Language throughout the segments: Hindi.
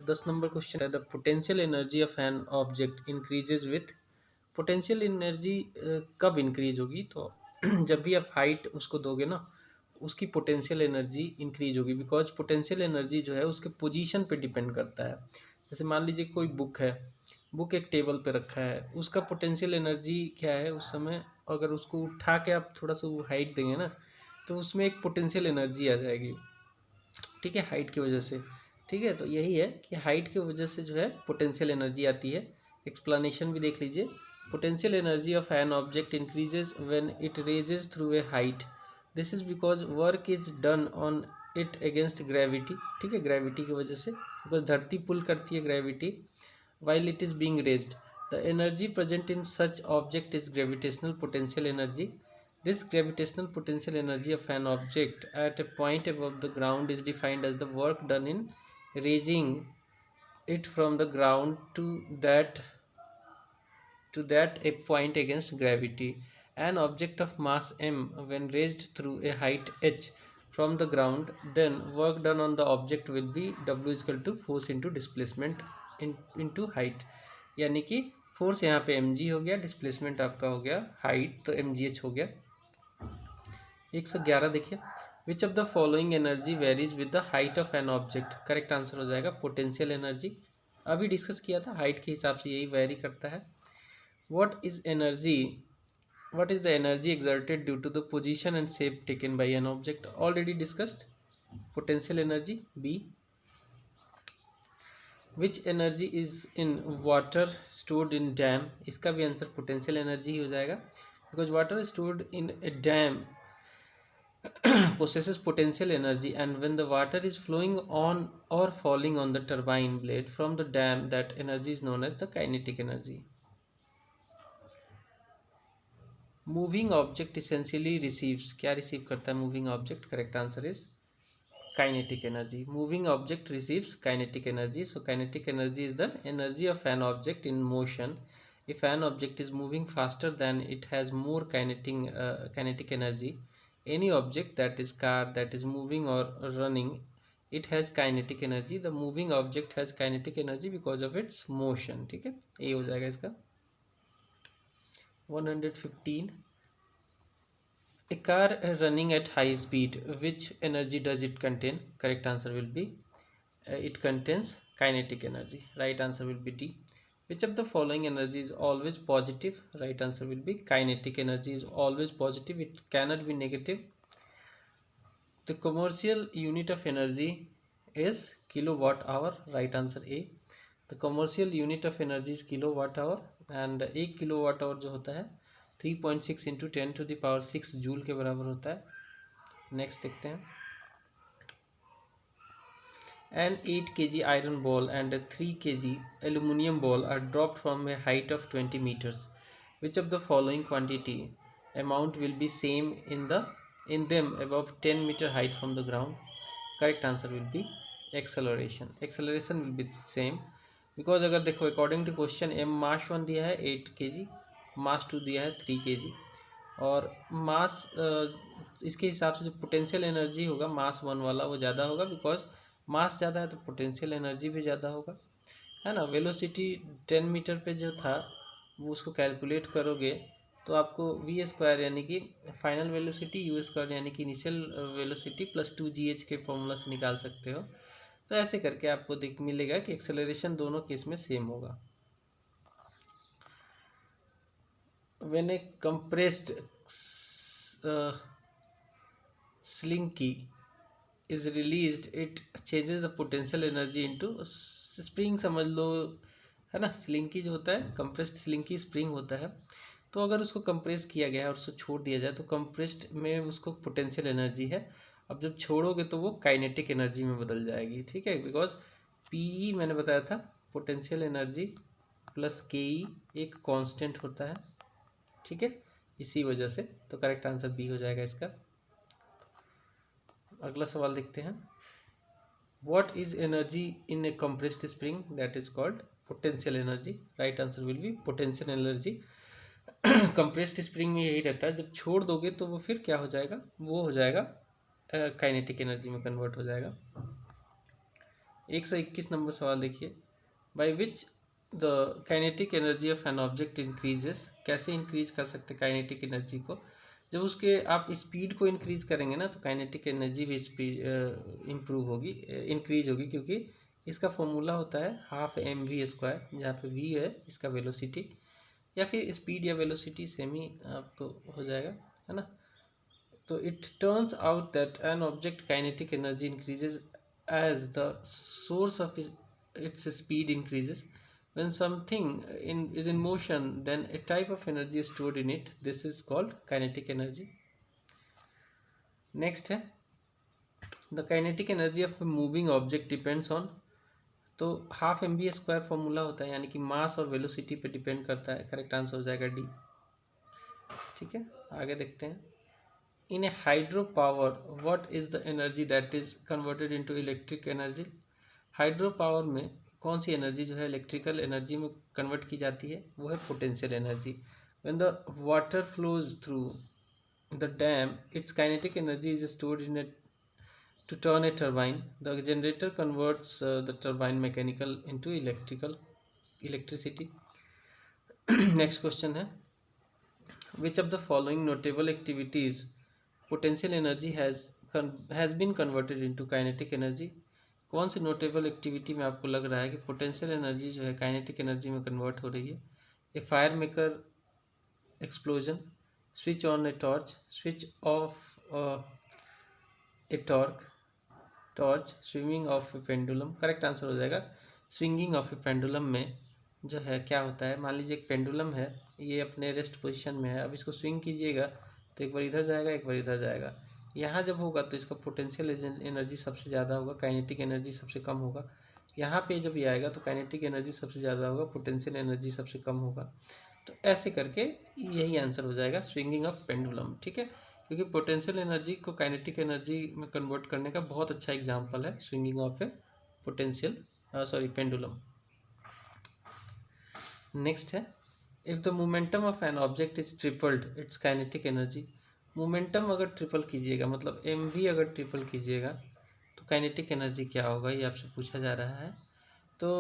10 नंबर क्वेश्चन है, the potential energy of an object increases with. Potential energy कब इंक्रीज होगी? तो जब भी आप हाइट उसको दोगे ना, उसकी पोटेंशियल एनर्जी इंक्रीज होगी, बिकॉज पोटेंशियल एनर्जी जो है उसके पोजीशन पे डिपेंड करता है। जैसे मान लीजिए कोई बुक है, बुक एक टेबल पे रखा है, उसका पोटेंशियल एनर्जी क्या है उस समय, अगर उसको उठा के आप थोड़ा सा वो हाइट देंगे ना, तो उसमें एक पोटेंशियल एनर्जी आ जाएगी, ठीक है, हाइट की वजह से। ठीक है, तो यही है कि हाइट की वजह से जो है पोटेंशियल एनर्जी आती है। एक्सप्लेनेशन भी देख लीजिए। Potential energy of an object increases when it raises through a height. This is because work is done on it against gravity. ठीक है, ग्रेविटी की वजह से, बिकॉज धरती पुल करती है gravity while it is being raised. The energy present in such object is gravitational potential energy. This gravitational potential energy of an object at a point above the ground is defined as the work done in raising it from the ground to that a point against gravity. An object of mass m, when raised through a height h from the ground, then work done on the object will be w is equal to force into displacement into height. यानी कि फोर्स यहाँ पे mg हो गया, डिस्प्लेसमेंट आपका हो गया हाइट, तो mgh हो गया। 111 देखिए, which of the following energy varies with the height of an object. Correct answer हो जाएगा पोटेंशियल एनर्जी। अभी डिस्कस किया था, हाइट के हिसाब से यही वेरी करता है। What is energy? What is the energy exerted due to the position and shape taken by an object? Already discussed. Potential energy B. Which energy is in water stored in dam? इसका भी आंसर पोटेंशियल एनर्जी ही हो जाएगा, because water stored in a dam possesses potential energy, and when the water is flowing on or falling on the turbine blade from the dam, that energy is known as the kinetic energy. Moving object essentially receives, क्या रिसीव करता है moving object? Correct answer is kinetic energy. Moving object receives kinetic energy. So kinetic energy is the energy of an object in motion. If an object is moving faster then it has more kinetic energy. Any object that is car that is moving और running, it has kinetic energy. The moving object has kinetic energy because of it's motion. ठीक है, ये हो जाएगा इसका। 115, a car running at high speed, which energy does it contain? Correct answer will be it contains kinetic energy. Right answer will be D. Which of the following energy is always positive? Right answer will be kinetic energy is always positive, it cannot be negative. The commercial unit of energy is kilowatt hour. Right answer A. The commercial unit of energy is kilowatt hour, and 1 kilowatt hour जो होता है 3.6 इंटू 10⁶ जूल के बराबर होता है। नेक्स्ट देखते हैं। An 8 kg iron ball and a 3 kg aluminum ball are dropped from a height of 20 meters. Which of the following quantity amount will be same in them above 10 meter height from the ground? Correct answer will be acceleration. Acceleration will be same, because अगर देखो अकॉर्डिंग टू क्वेश्चन एम मास 1 दिया है 8 kg, मास 2 दिया है 3 kg, और मास इसके हिसाब से जो पोटेंशियल एनर्जी होगा मास 1 वाला वो ज़्यादा होगा, बिकॉज मास ज़्यादा है तो पोटेंशियल एनर्जी भी ज़्यादा होगा, है ना। वेलोसिटी 10 मीटर पे जो था वो उसको कैलकुलेट करोगे तो आपको वी स्क्वायर यानी कि फाइनल वेलोसिटी यू स्क्वायर यानी कि इनिशियल वेलोसिटी प्लस 2gh के फॉर्मूला से निकाल सकते हो। तो ऐसे करके आपको देख मिलेगा कि एक्सेलरेशन दोनों केस में सेम होगा। When A compressed slinky is released it changes the potential energy into spring, समझ लो, है ना। स्लिंकी जो होता है कंप्रेस्ड स्लिंकी स्प्रिंग होता है, तो अगर उसको कंप्रेस किया गया है और उसको छोड़ दिया जाए तो कंप्रेस्ड में उसको पोटेंशियल एनर्जी है, अब जब छोड़ोगे तो वो काइनेटिक एनर्जी में बदल जाएगी। ठीक है, बिकॉज पी मैंने बताया था पोटेंशियल एनर्जी प्लस के एक कांस्टेंट होता है। ठीक है, इसी वजह से तो करेक्ट आंसर बी हो जाएगा इसका। अगला सवाल देखते हैं। What is energy in A compressed spring? That is called potential energy. Right answer will be potential energy. Compressed spring में यही रहता है, जब छोड़ दोगे तो वो फिर क्या हो जाएगा, वो हो जाएगा काइनेटिक एनर्जी में कन्वर्ट हो जाएगा। 121 नंबर सवाल देखिए, by which the kinetic energy of an object increases, कैसे इंक्रीज कर सकते काइनेटिक एनर्जी को? जब उसके आप स्पीड को इंक्रीज करेंगे ना तो काइनेटिक एनर्जी भी स्पीड इम्प्रूव होगी, इंक्रीज होगी, क्योंकि इसका फॉर्मूला होता है हाफ एम वी स्क्वायर, जहाँ पे वी है इसका वेलोसिटी, या फिर स्पीड या वेलोसिटी सेम ही आपको हो जाएगा, है ना। तो it turns out that an object kinetic energy increases as the source of its speed increases. When something is in motion, then a type of energy is stored in it. This is called kinetic energy. Next है, the kinetic energy of a moving object depends on, तो half M B square formula होता है, यानी कि मास और वेलोसिटी पे डिपेंड करता है। करेक्ट आंसर हो जाएगा डी। ठीक है, आगे देखते हैं। In a hydropower, what is the energy that is converted into electric energy? Hydro power में कौन सी एनर्जी जो है इलेक्ट्रिकल एनर्जी में कन्वर्ट की जाती है? वो है potential energy. When the water flows through the dam, its kinetic energy is stored in it to turn a turbine. The generator converts the turbine mechanical into electricity. Next question है, which of the following notable activities potential energy has been converted into kinetic energy? कौन सी नोटेबल एक्टिविटी में आपको लग रहा है कि पोटेंशियल एनर्जी जो है काइनेटिक एनर्जी में कन्वर्ट हो रही है? A fire maker explosion, switch on a torch, switch off a torch, swinging of a pendulum. Correct answer हो जाएगा स्विंगिंग ऑफ ए पेंडुलम में जो है क्या होता है, मान लीजिए एक पेंडुलम है, ये अपने रेस्ट पोजीशन में है, अब इसको स्विंग कीजिएगा तो एक बार इधर जाएगा एक बार इधर जाएगा। यहाँ जब होगा तो इसका पोटेंशियल एनर्जी सबसे ज़्यादा होगा, काइनेटिक एनर्जी सबसे कम होगा। यहाँ पे जब ये आएगा तो काइनेटिक एनर्जी सबसे ज़्यादा होगा, पोटेंशियल एनर्जी सबसे कम होगा। तो ऐसे करके यही आंसर हो जाएगा स्विंगिंग ऑफ पेंडुलम। ठीक है, क्योंकि पोटेंशियल एनर्जी को काइनेटिक एनर्जी में कन्वर्ट करने का बहुत अच्छा एग्जाम्पल है swinging of a pendulum. Next है, if the momentum of an object is tripled its kinetic energy. Momentum अगर ट्रिपल कीजिएगा, मतलब एम वी अगर ट्रिपल कीजिएगा तो काइनेटिक एनर्जी क्या होगा, ये आपसे पूछा जा रहा है। तो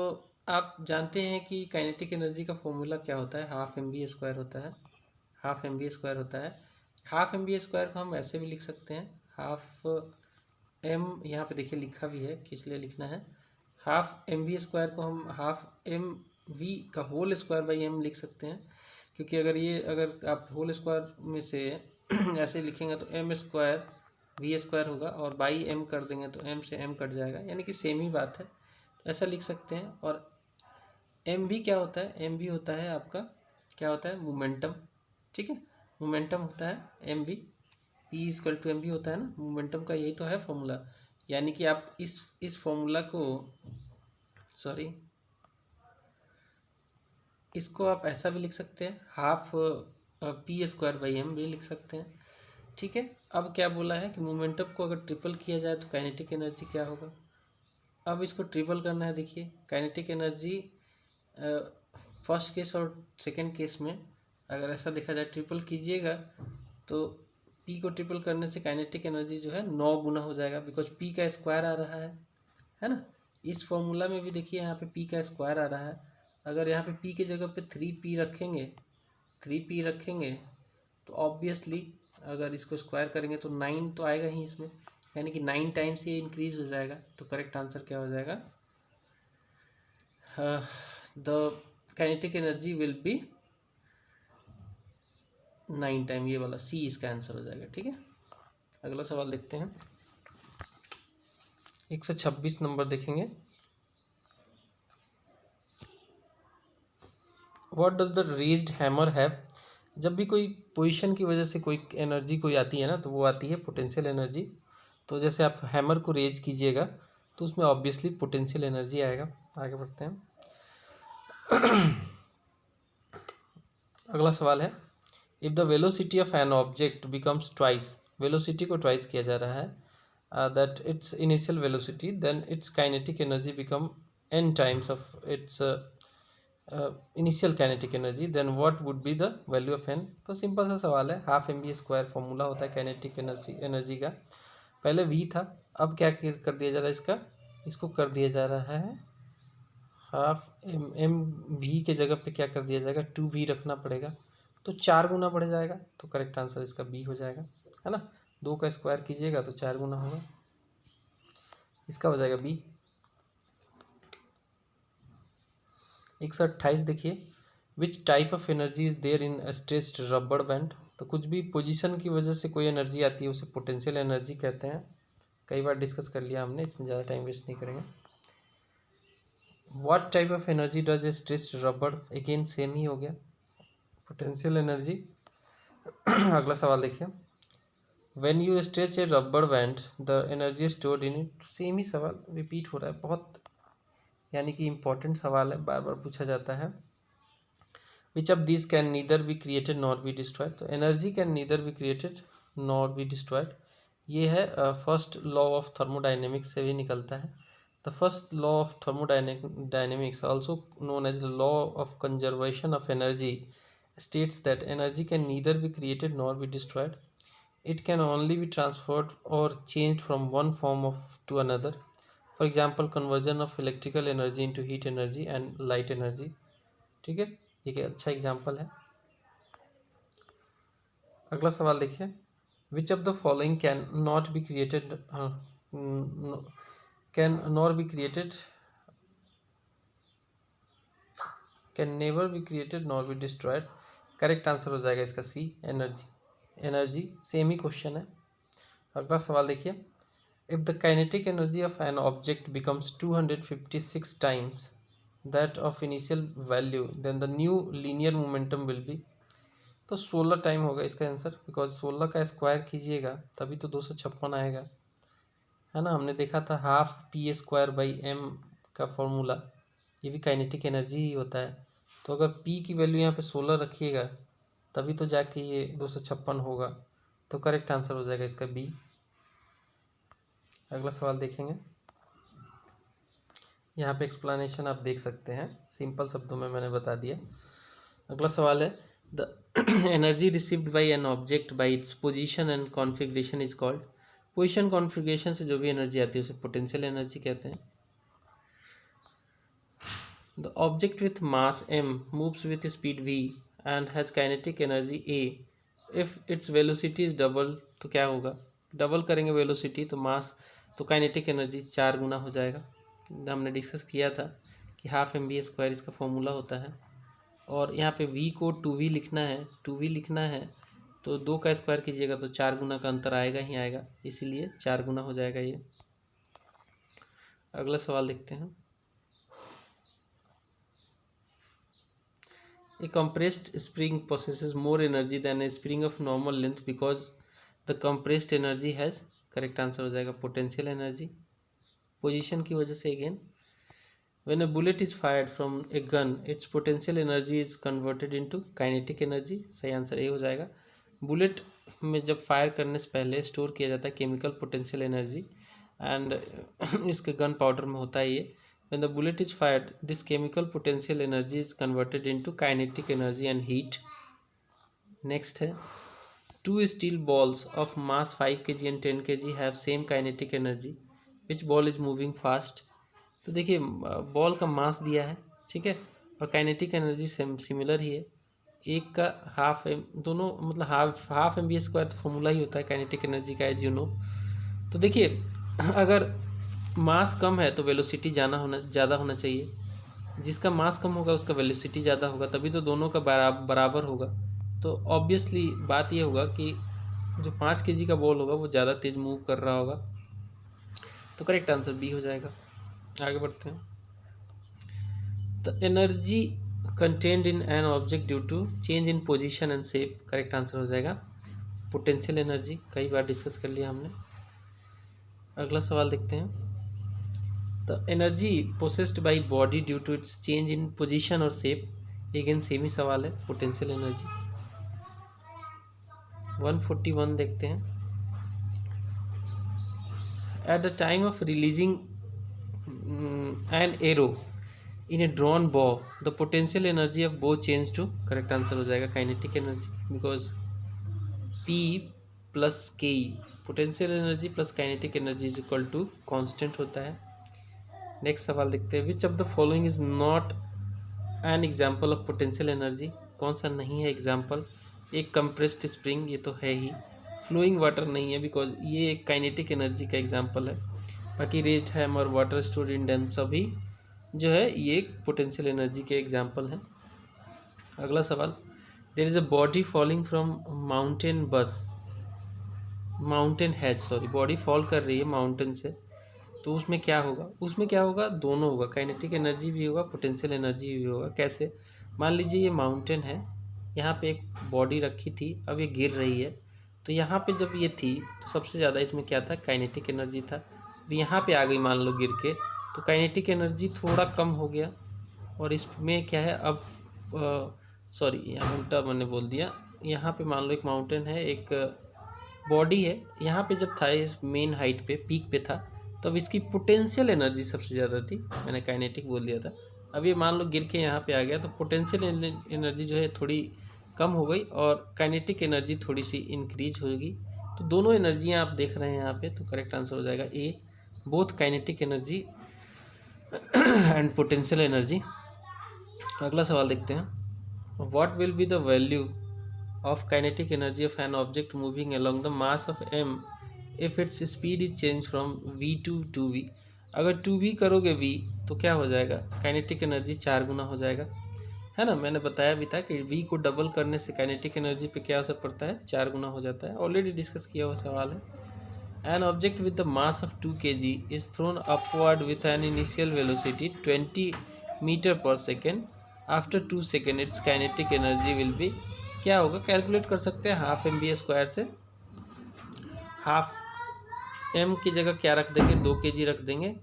आप जानते हैं कि काइनेटिक एनर्जी का फॉर्मूला क्या होता है, हाफ एम बी स्क्वायर होता है। हाफ एम बी स्क्वायर होता है। हाफ एम बी स्क्वायर को हम ऐसे भी लिख सकते हैं, हाफ एम, यहाँ पे देखिए लिखा भी है किस लिए लिखना है। हाफ एम बी स्क्वायर को हम हाफ एम वी का होल स्क्वायर बाई एम लिख सकते हैं, क्योंकि अगर आप होल स्क्वायर में से ऐसे लिखेंगे तो एम स्क्वायर वी स्क्वायर होगा, और बाई एम कर देंगे तो एम से एम कट जाएगा, यानी कि सेम ही बात है, तो ऐसा लिख सकते हैं। और एम भी क्या होता है, एम भी होता है आपका क्या होता है, मोमेंटम। ठीक है, मोमेंटम होता है m v, p equal to m v होता है ना, मोमेंटम का यही तो है फॉर्मूला। यानी कि आप इस फॉर्मूला को इसको आप ऐसा भी लिख सकते हैं, half p square by m भी लिख सकते हैं। ठीक है, अब क्या बोला है कि मोमेंटम को अगर ट्रिपल किया जाए तो काइनेटिक एनर्जी क्या होगा। अब इसको ट्रिपल करना है। देखिए काइनेटिक एनर्जी फर्स्ट केस और सेकंड केस में अगर ऐसा देखा जाए, ट्रिपल कीजिएगा तो पी को ट्रिपल करने से काइनेटिक एनर्जी जो है 9 गुना हो जाएगा, बिकॉज पी का स्क्वायर आ रहा है ना। इस फॉर्मूला में भी देखिए यहाँ पे पी का स्क्वायर आ रहा है, अगर यहाँ पे पी की जगह पे 3p रखेंगे तो ऑब्वियसली अगर इसको स्क्वायर करेंगे तो 9 तो आएगा ही इसमें, यानी कि 9 टाइम्स ये इंक्रीज हो जाएगा। तो करेक्ट आंसर क्या हो जाएगा, the kinetic energy will B 9 time, ये वाला सी इसका आंसर हो जाएगा। ठीक है, अगला सवाल देखते हैं। 126 नंबर देखेंगे। What does the raised hammer have. जब भी कोई पोजीशन की वजह से कोई एनर्जी कोई आती है ना, तो वो आती है पोटेंशियल एनर्जी। तो जैसे आप हैमर को रेज कीजिएगा तो उसमें ऑब्वियसली पोटेंशियल एनर्जी आएगा। आगे बढ़ते हैं। अगला सवाल है, if the velocity of an object becomes twice, velocity को ट्वाइस किया जा रहा है, that its initial velocity, then its kinetic energy become n times of its initial kinetic energy, then what would be the value of n। तो सिंपल सा सवाल है, half M B square formula होता है काइनेटिक एनर्जी का। पहले v था, अब क्या कर दिया जा रहा है, इसका इसको कर दिया जा रहा है हाफ एम भी के जगह पे क्या कर दिया जाएगा, 2v रखना पड़ेगा, तो 4 गुना बढ़ जाएगा, तो करेक्ट आंसर इसका बी हो जाएगा, है ना। 2 का स्क्वायर कीजिएगा तो 4 गुना होगा, इसका हो जाएगा बी। 128 देखिए, which type of energy is there in stretched rubber band. तो कुछ भी पोजीशन की वजह से कोई एनर्जी आती है उसे पोटेंशियल एनर्जी कहते हैं, कई बार डिस्कस कर लिया हमने, इसमें ज़्यादा टाइम वेस्ट नहीं करेंगे। What type of energy does a stretched रबड़, अगेन सेम ही हो गया, पोटेंशियल एनर्जी। अगला सवाल देखिए, when you stretch a rubber band the energy stored in it, same ही सवाल रिपीट हो रहा है, बहुत यानी कि इंपॉर्टेंट सवाल है, बार बार पूछा जाता है। Which of this can neither be created nor be destroyed, तो energy can neither be created nor be destroyed, ये है फर्स्ट लॉ ऑफ थर्मोडाइनेमिक्स से भी निकलता है। The first law of thermodynamics also known as law of conservation of energy states that energy can neither be created nor be destroyed. It can only be transferred or changed from one form of to another. For example, conversion of electrical energy into heat energy and light energy. ठीक है, एक अच्छा एग्जाम्पल है। अगला सवाल देखिए, which of the following can not be created can nor be created can never be created nor be destroyed, correct answer हो जाएगा इसका सी, एनर्जी। एनर्जी सेम ही क्वेश्चन है। अगला सवाल देखिए, if the kinetic energy of an object becomes 256 times that of initial value then the new linear momentum will be, तो 16 टाइम होगा इसका आंसर, बिकॉज 16 का स्क्वायर कीजिएगा तभी तो 256 आएगा, है ना। हमने देखा था half p square by m का फॉर्मूला, ये भी काइनेटिक एनर्जी ही होता है। तो अगर p की वैल्यू यहाँ पे 16 रखिएगा तभी तो जाके ये 256 होगा, तो करेक्ट आंसर हो जाएगा इसका बी। अगला सवाल देखेंगे, यहाँ पे एक्सप्लेनेशन आप देख सकते हैं, सिंपल शब्दों में मैंने बता दिया। अगला सवाल है, the energy received by an object by its position and configuration is called, position configuration से जो भी एनर्जी आती है उसे पोटेंशियल एनर्जी कहते हैं। The object with mass m moves with speed v and has kinetic energy a. If its velocity is double, तो क्या होगा, डबल करेंगे वेलोसिटी तो मास, तो काइनेटिक एनर्जी 4 गुना हो जाएगा। हमने डिस्कस किया था कि हाफ एम बी स्क्वायर इसका फॉर्मूला होता है, और यहाँ पे v को 2v लिखना है, 2v लिखना है तो 2 का स्क्वायर कीजिएगा तो 4 गुना का अंतर आएगा ही आएगा, इसीलिए 4 गुना हो जाएगा ये। अगला सवाल देखते हैं, A compressed spring possesses more energy than a spring of normal length because the compressed energy has, correct answer हो जाएगा पोटेंशियल एनर्जी, पोजीशन की वजह से। Again, when a bullet is fired from a gun its potential energy is converted into kinetic energy, सही आंसर ए हो जाएगा। बुलेट में जब फायर करने से पहले स्टोर किया जाता है केमिकल पोटेंशियल एनर्जी, एंड इसके गन पाउडर में होता है ये। When the bullet is fired, this chemical potential energy is converted into kinetic energy and heat. Next है, two steel balls of mass 5 kg and 10 kg have same kinetic energy. Which ball is moving fast? तो देखिए बॉल का मास दिया है, ठीक है, और काइनेटिक एनर्जी सिमिलर ही है, एक का हाफ एम, दोनों मतलब हाफ एम बी स्क्वायर तो फॉर्मूला ही होता है काइनेटिक एनर्जी का, एज यू नो। तो देखिए अगर मास कम है तो वेलोसिटी ज़्यादा होना चाहिए, जिसका मास कम होगा उसका वेलोसिटी ज़्यादा होगा, तभी तो दोनों का बराबर होगा। तो ऑब्वियसली बात ये होगा कि जो 5 kg का बॉल होगा वो ज़्यादा तेज़ मूव कर रहा होगा, तो करेक्ट आंसर बी हो जाएगा। आगे बढ़ते हैं, the energy contained in an object due to change in position and shape, correct answer हो जाएगा पोटेंशियल एनर्जी, कई बार डिस्कस कर लिया हमने। अगला सवाल देखते हैं, the energy possessed by body due to its change in position और शेप, अगेन सेम ही सवाल है, पोटेंशियल एनर्जी। 141 देखते हैं, at the time of releasing an arrow in a drawn bow the potential energy of bow change to, correct answer हो जाएगा kinetic energy, because P plus K, potential energy plus kinetic energy is equal to constant होता है। नेक्स्ट सवाल देखते हैं, which of the following is not an example of potential energy, कौन सा नहीं है एग्जाम्पल। एक कंप्रेस्ड स्प्रिंग, ये तो है ही। फ्लोइंग वाटर नहीं है बिकॉज ये एक काइनेटिक एनर्जी का एग्जाम्पल है। बाकी raised hammer, water stored in dam सभी जो है ये एक पोटेंशियल एनर्जी के एग्जाम्पल हैं। अगला सवाल, there is a body falling from mountain has, sorry, body fall कर रही है माउंटेन से, तो उसमें क्या होगा, उसमें क्या होगा, दोनों होगा, काइनेटिक एनर्जी भी होगा, पोटेंशियल एनर्जी भी होगा। कैसे, मान लीजिए ये माउंटेन है, यहाँ पे एक बॉडी रखी थी, अब ये गिर रही है, तो यहाँ पे जब ये थी तो सबसे ज़्यादा इसमें क्या था, काइनेटिक एनर्जी था। अब यहाँ पे आ गई मान लो गिर के, तो काइनेटिक एनर्जी थोड़ा कम हो गया। और इसमें क्या है, अब सॉरी यहाँ उल्टा मैंने बोल दिया, यहाँ पे मान लो एक माउंटेन है, एक बॉडी है, यहाँ पे जब था इस मेन हाइट पे, पीक पे था, तब इसकी पोटेंशियल एनर्जी सबसे ज़्यादा थी, मैंने काइनेटिक बोल दिया था। अब ये मान लो गिर के यहाँ पे आ गया, तो पोटेंशियल एनर्जी जो है थोड़ी कम हो गई और काइनेटिक एनर्जी थोड़ी सी इंक्रीज होगी। तो दोनों एनर्जियाँ आप देख रहे हैं यहाँ पे, तो करेक्ट आंसर हो जाएगा A, both kinetic energy and potential energy. अगला सवाल देखते हैं, what will be the value of kinetic energy of an object moving along the mass of M if its speed is change from V to two V. अगर टू वी करोगे वी तो क्या हो जाएगा, काइनेटिक एनर्जी 4 गुना हो जाएगा, है ना। मैंने बताया भी था कि वी को डबल करने से काइनेटिक एनर्जी पे क्या असर पड़ता है, 4 गुना हो जाता है, ऑलरेडी डिस्कस किया हुआ सवाल है। An object with the mass of 2 kg is thrown upward with an initial velocity 20 metre per second, after 2 second its kinetic energy will be, क्या होगा, कैलकुलेट कर सकते हैं, हाफ एम बी स्क्वायर से। हाफ एम की जगह क्या रख देंगे, 2 kg रख देंगे,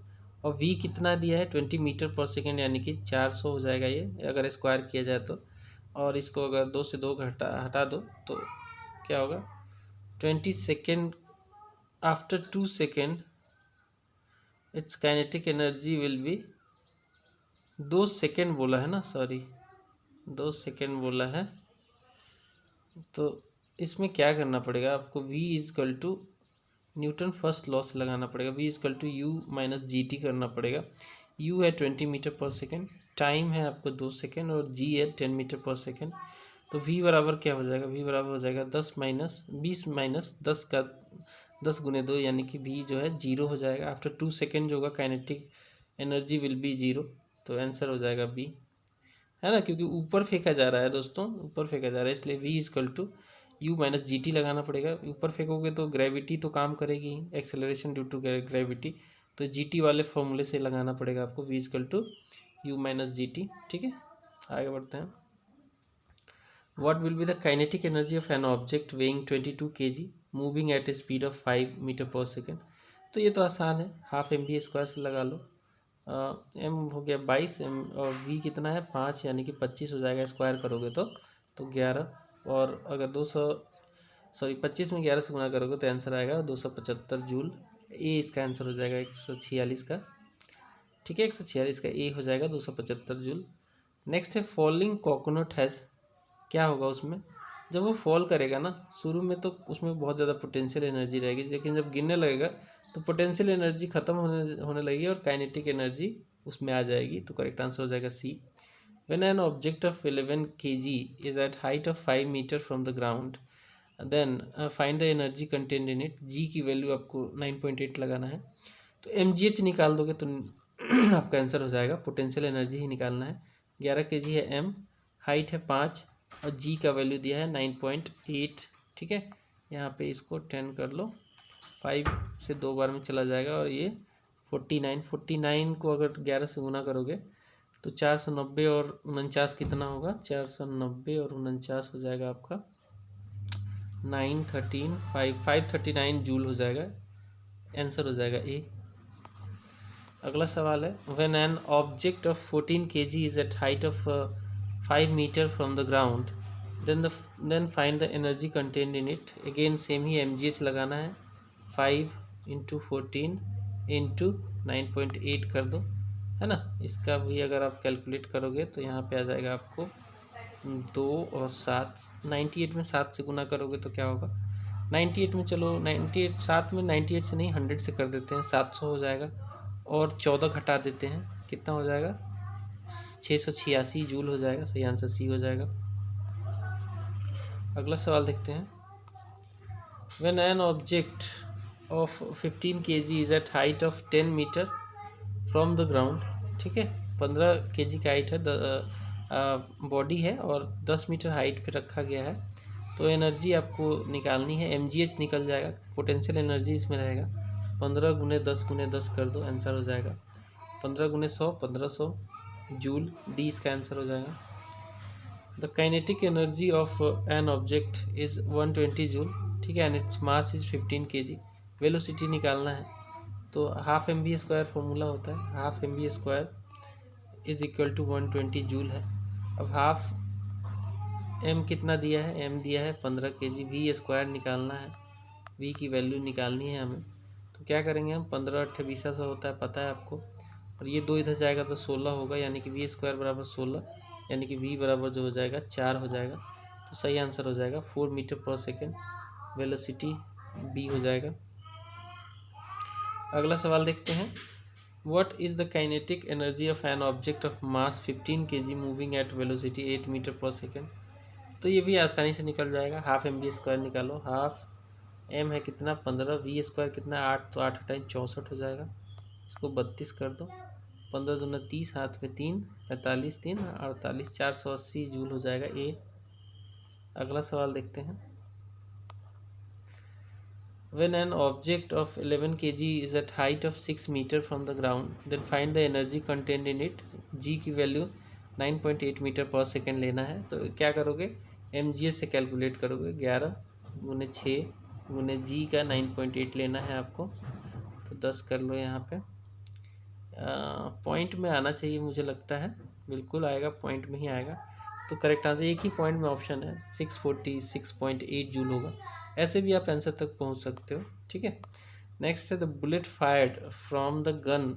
और वी कितना दिया है, 20 मीटर पर सेकेंड, यानी कि 400 हो जाएगा ये, अगर स्क्वायर किया जाए तो। और इसको अगर 2 से 2 हटा दो तो क्या होगा, 20 second after 2 second its kinetic energy will B, 2 second बोला है ना, सॉरी 2 सेकेंड बोला है, तो इसमें क्या करना पड़ेगा आपको, v equal to Newton first law से लगाना पड़ेगा, v equal to u minus g t करना पड़ेगा। u है 20 मीटर पर सेकेंड, टाइम है आपको 2 सेकेंड, और g है 10 मीटर पर सेकेंड। तो v बराबर क्या हो जाएगा, v बराबर हो जाएगा 10 माइनस 20 माइनस 10 का 10 गुने 2, यानी कि v जो है 0 हो जाएगा। आफ्टर 2 सेकेंड जो होगा काइनेटिक एनर्जी विल बी 0, तो आंसर हो जाएगा b, है ना, क्योंकि ऊपर फेंका जा रहा है दोस्तों, ऊपर फेंका जा रहा है, इसलिए v equal to u minus g t लगाना पड़ेगा। ऊपर फेंकोगे तो ग्रेविटी तो काम करेगी, एक्सेलरेशन ड्यू टू ग्रेविटी, तो जी टी वाले फॉर्मूले से लगाना पड़ेगा आपको, v equal to u minus g t. ठीक है, आगे बढ़ते हैं। What will be the kinetic energy of an object weighing 22 kg moving at a speed of 5 metre per second. तो ये तो आसान है, हाफ एम बी स्क्वायर से लगा लो, एम हो गया 22 एम, और वी कितना है 5, यानी कि 25 हो जाएगा, स्क्वायर करोगे तो 11, और अगर 25 में 11 से गुना करोगे तो आंसर आएगा 275 जूल। ए इसका आंसर हो जाएगा 146 का, ठीक है, 146 का ए हो जाएगा 275 जूल। नेक्स्ट है, फॉलिंग कोकोनट हैज़, क्या होगा उसमें, जब वो फॉल करेगा ना, शुरू में तो उसमें बहुत ज़्यादा पोटेंशियल एनर्जी रहेगी, लेकिन जब गिरने लगेगा तो पोटेंशियल एनर्जी खत्म होने लगेगी और काइनेटिक एनर्जी उसमें आ जाएगी, तो करेक्ट आंसर हो जाएगा C. When an object of 11 kg is at height of 5 metre from the ground then find the energy content in it, G की वैल्यू आपको 9.8 लगाना है, तो mgh निकाल दोगे तो आपका आंसर हो जाएगा, पोटेंशियल एनर्जी ही निकालना है। 11 kg है m, हाइट है 5, और जी का वैल्यू दिया है 9.8, ठीक है, यहाँ पे इसको 10 कर लो, 5 से 2 बार में चला जाएगा, और ये 49 को अगर 11 से गुना करोगे तो 490 और 49 कितना होगा, 490 और 49 हो जाएगा आपका 539 जूल हो जाएगा, आंसर हो जाएगा ए। अगला सवाल है, when an object of 14 kg is at height of 5 metre from the ground then find the energy content in it. Again same ही mgh लगाना है, 5 इंटू 14 इंटू 9.8 कर दो, है ना। इसका भी अगर आप कैलकुलेट करोगे तो यहाँ पे आ जाएगा आपको 2 और 7, 98 में 7 से गुना करोगे तो क्या होगा, 98 में, चलो 98 7 में 98 से नहीं 100 से कर देते हैं, 700 हो जाएगा, और 14 घटा देते हैं, कितना हो जाएगा? 686 जूल हो जाएगा। सही आंसर सी हो जाएगा। अगला सवाल देखते हैं। When an object of 15 kg is at height of 10 metre from the ground, ठीक है, 15 kg का हाइट है, बॉडी है और 10 मीटर हाइट पे रखा गया है, तो एनर्जी आपको निकालनी है। mgh निकल जाएगा, पोटेंशियल एनर्जी इसमें रहेगा। 15 गुने 10 गुने 10 कर दो, आंसर हो जाएगा 15 गुने 100 1500 जूल, डी इसका आंसर हो जाएगा। The kinetic energy of an object is 120 joule, ठीक है, and its mass is 15 kg। Velocity निकालना है तो half M B square formula होता है, half M B square is equal to 120 joule है। अब हाफ एम कितना दिया है? एम दिया है 15 kg। वी स्क्वायर निकालना है, वी की वैल्यू निकालनी है हमें। तो क्या करेंगे हम? 15 8 20 होता है, पता है आपको, और ये 2 इधर जाएगा तो 16 होगा, यानी कि वी स्क्वायर बराबर 16, यानी कि वी बराबर जो हो जाएगा 4 हो जाएगा। तो सही आंसर हो जाएगा 4 metre per second, velocity B हो जाएगा। अगला सवाल देखते हैं। What is the kinetic energy of an object of mass 15 kg moving at velocity 8 metre per second? तो ये भी आसानी से निकल जाएगा। हाफ एम बी स्क्वायर निकालो, हाफ एम है कितना? 15, वी स्क्वायर कितना? 8, तो 8 हटाई 64 हो जाएगा। इसको 32 कर दो, 15 दूना 30, हाथ में 3, 45 3 48, 480 जूल हो जाएगा ए। अगला सवाल देखते हैं। When an object of 11 kg is at height of 6 meter from the ground, then find the energy contained in it। g की वैल्यू 9.8 मीटर पर सेकेंड लेना है, तो क्या करोगे? mg से कैलकुलेट करोगे, 11 गुने 6 गुने जी का 9.8 लेना है आपको, तो 10 कर लो। यहाँ पे पॉइंट में आना चाहिए, मुझे लगता है बिल्कुल आएगा, पॉइंट में ही आएगा। तो करेक्ट आंसर एक ही पॉइंट में ऑप्शन है, 646.8 जूल होगा। ऐसे भी आप आंसर तक पहुंच सकते हो, ठीक है। नेक्स्ट है, the bullet fired from the gun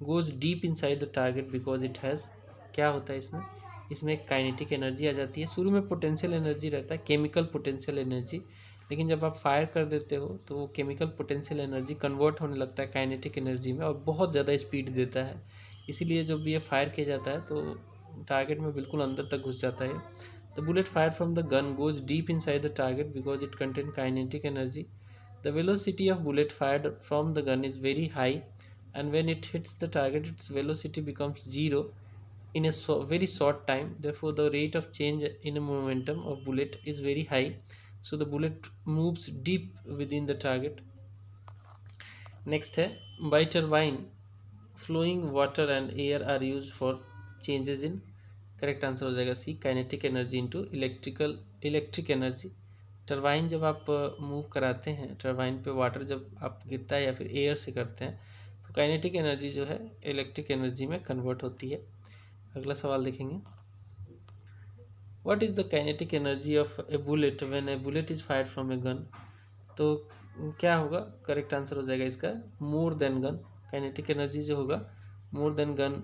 goes deep inside the target because it has. क्या होता है इसमें? इसमें एक काइनेटिक एनर्जी आ जाती है। शुरू में पोटेंशियल एनर्जी रहता है, केमिकल पोटेंशियल एनर्जी, लेकिन जब आप फायर कर देते हो तो वो केमिकल पोटेंशियल एनर्जी कन्वर्ट होने लगता है काइनेटिक एनर्जी में, और बहुत ज़्यादा स्पीड देता है। इसीलिए जब ये फायर किया जाता है तो टारगेट में बिल्कुल अंदर तक घुस जाता है। The bullet fired from the gun goes deep inside the target because it contains kinetic energy. The velocity of bullet fired from the gun is very high, and when it hits the target, its velocity becomes zero in a very short time. Therefore, the rate of change in a momentum of bullet is very high, so the bullet moves deep within the target. Next है, by turbine, flowing water and air are used for changes in। Correct answer हो जाएगा C, kinetic energy into electric energy. Turbine जब आप मूव कराते हैं, टरबाइन पे वाटर जब आप गिरता है या फिर एयर से करते हैं, तो काइनेटिक एनर्जी जो है इलेक्ट्रिक एनर्जी में कन्वर्ट होती है। अगला सवाल देखेंगे। What is the kinetic energy of A bullet when A bullet is fired from a gun? तो क्या होगा? करेक्ट आंसर हो जाएगा इसका more than gun. Kinetic energy जो होगा मोर देन गन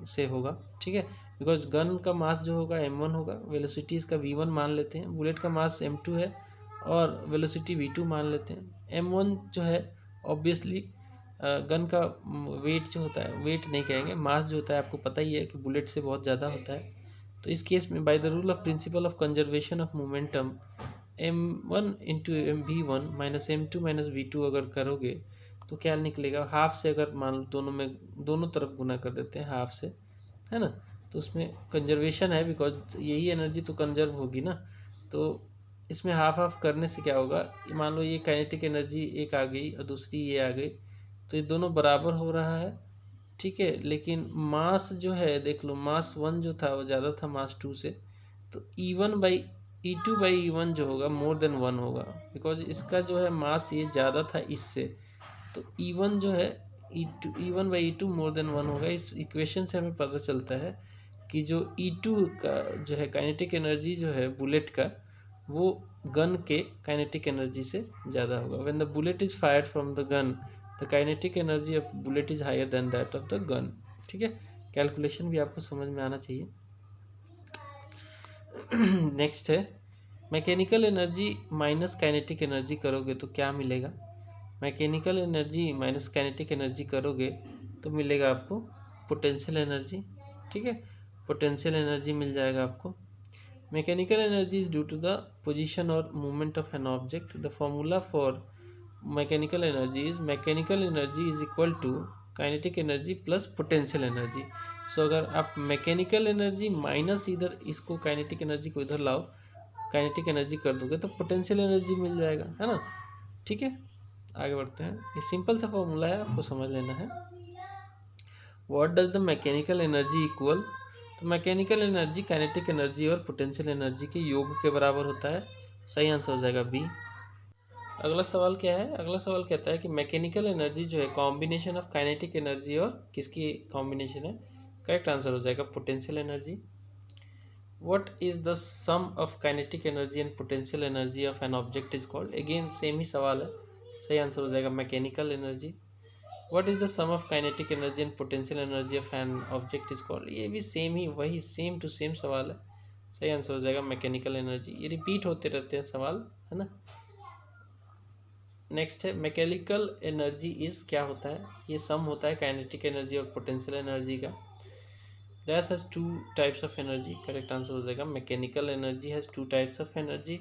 से होगा, ठीक है, बिकॉज गन का मास जो होगा m1 होगा, वेलोसिटी इसका v1 मान लेते हैं, बुलेट का मास m2 है और वेलोसिटी v2 मान लेते हैं। m1 जो है ऑब्वियसली गन का वेट जो होता है, वेट नहीं कहेंगे, मास जो होता है आपको पता ही है कि बुलेट से बहुत ज़्यादा होता है। तो इस केस में by the rule of principle of conservation of momentum m1 into v1 minus m2 minus v2 अगर करोगे तो क्या निकलेगा? हाफ से अगर मान लो दोनों तरफ गुना कर देते हैं हाफ से, है ना, तो उसमें कंजर्वेशन है, बिकॉज यही एनर्जी तो कंजर्व होगी ना। तो इसमें हाफ हाफ करने से क्या होगा? मान लो ये काइनेटिक एनर्जी एक आ गई और दूसरी ये आ गई, तो ये दोनों बराबर हो रहा है, ठीक है, लेकिन मास जो है देख लो, मास 1 जो था वो ज़्यादा था मास 2 से, तो E2 बाई E1 जो होगा मोर देन 1 होगा, बिकॉज इसका जो है मास ये ज़्यादा था इससे, तो E1 जो है E1 by E2 more than 1 होगा। इस इक्वेशन से हमें पता चलता है कि जो E2 का जो है काइनेटिक एनर्जी जो है बुलेट का, वो गन के काइनेटिक एनर्जी से ज़्यादा होगा। When the bullet is fired from the gun, the kinetic energy of bullet is higher than that of the gun, ठीक है। कैलकुलेशन भी आपको समझ में आना चाहिए। नेक्स्ट है, mechanical energy minus kinetic energy करोगे तो क्या मिलेगा? Mechanical energy minus kinetic energy करोगे तो मिलेगा आपको पोटेंशियल एनर्जी। ठीक है, पोटेंशियल एनर्जी मिल जाएगा आपको। Mechanical energy is due to the position और movement of an object. The formula for mechanical energy is equal to kinetic energy plus potential energy. So अगर आप मैकेनिकल एनर्जी माइनस इधर इसको काइनेटिक एनर्जी को इधर लाओ, काइनेटिक एनर्जी कर दोगे तो पोटेंशियल एनर्जी मिल जाएगा, है ना। ठीक है, आगे बढ़ते हैं। ये सिंपल सा फॉर्मूला है, आपको समझ लेना है। What does the mechanical energy equal. तो मैकेनिकल एनर्जी काइनेटिक एनर्जी और पोटेंशियल एनर्जी के योग के बराबर होता है। सही आंसर हो जाएगा बी। अगला सवाल क्या है, अगला सवाल कहता है कि मैकेनिकल एनर्जी जो है कॉम्बिनेशन ऑफ काइनेटिक एनर्जी और किसकी कॉम्बिनेशन है। करेक्ट आंसर हो जाएगा potential energy. What is the sum of kinetic energy and potential energy of an object is called. Again same ही सवाल है, सही आंसर हो जाएगा mechanical energy. What is the sum of kinetic energy and potential energy of an object is called. ये भी सेम ही, वही सेम टू सेम सवाल है, सही आंसर हो जाएगा मैकेनिकल एनर्जी। ये रिपीट होते रहते हैं सवाल, है ना। नेक्स्ट है मैकेनिकल एनर्जी इज क्या होता है। ये सम होता है काइनेटिक एनर्जी और पोटेंशियल एनर्जी का। Dash has two types of energy. Correct answer हो जाएगा mechanical energy has two types of energy,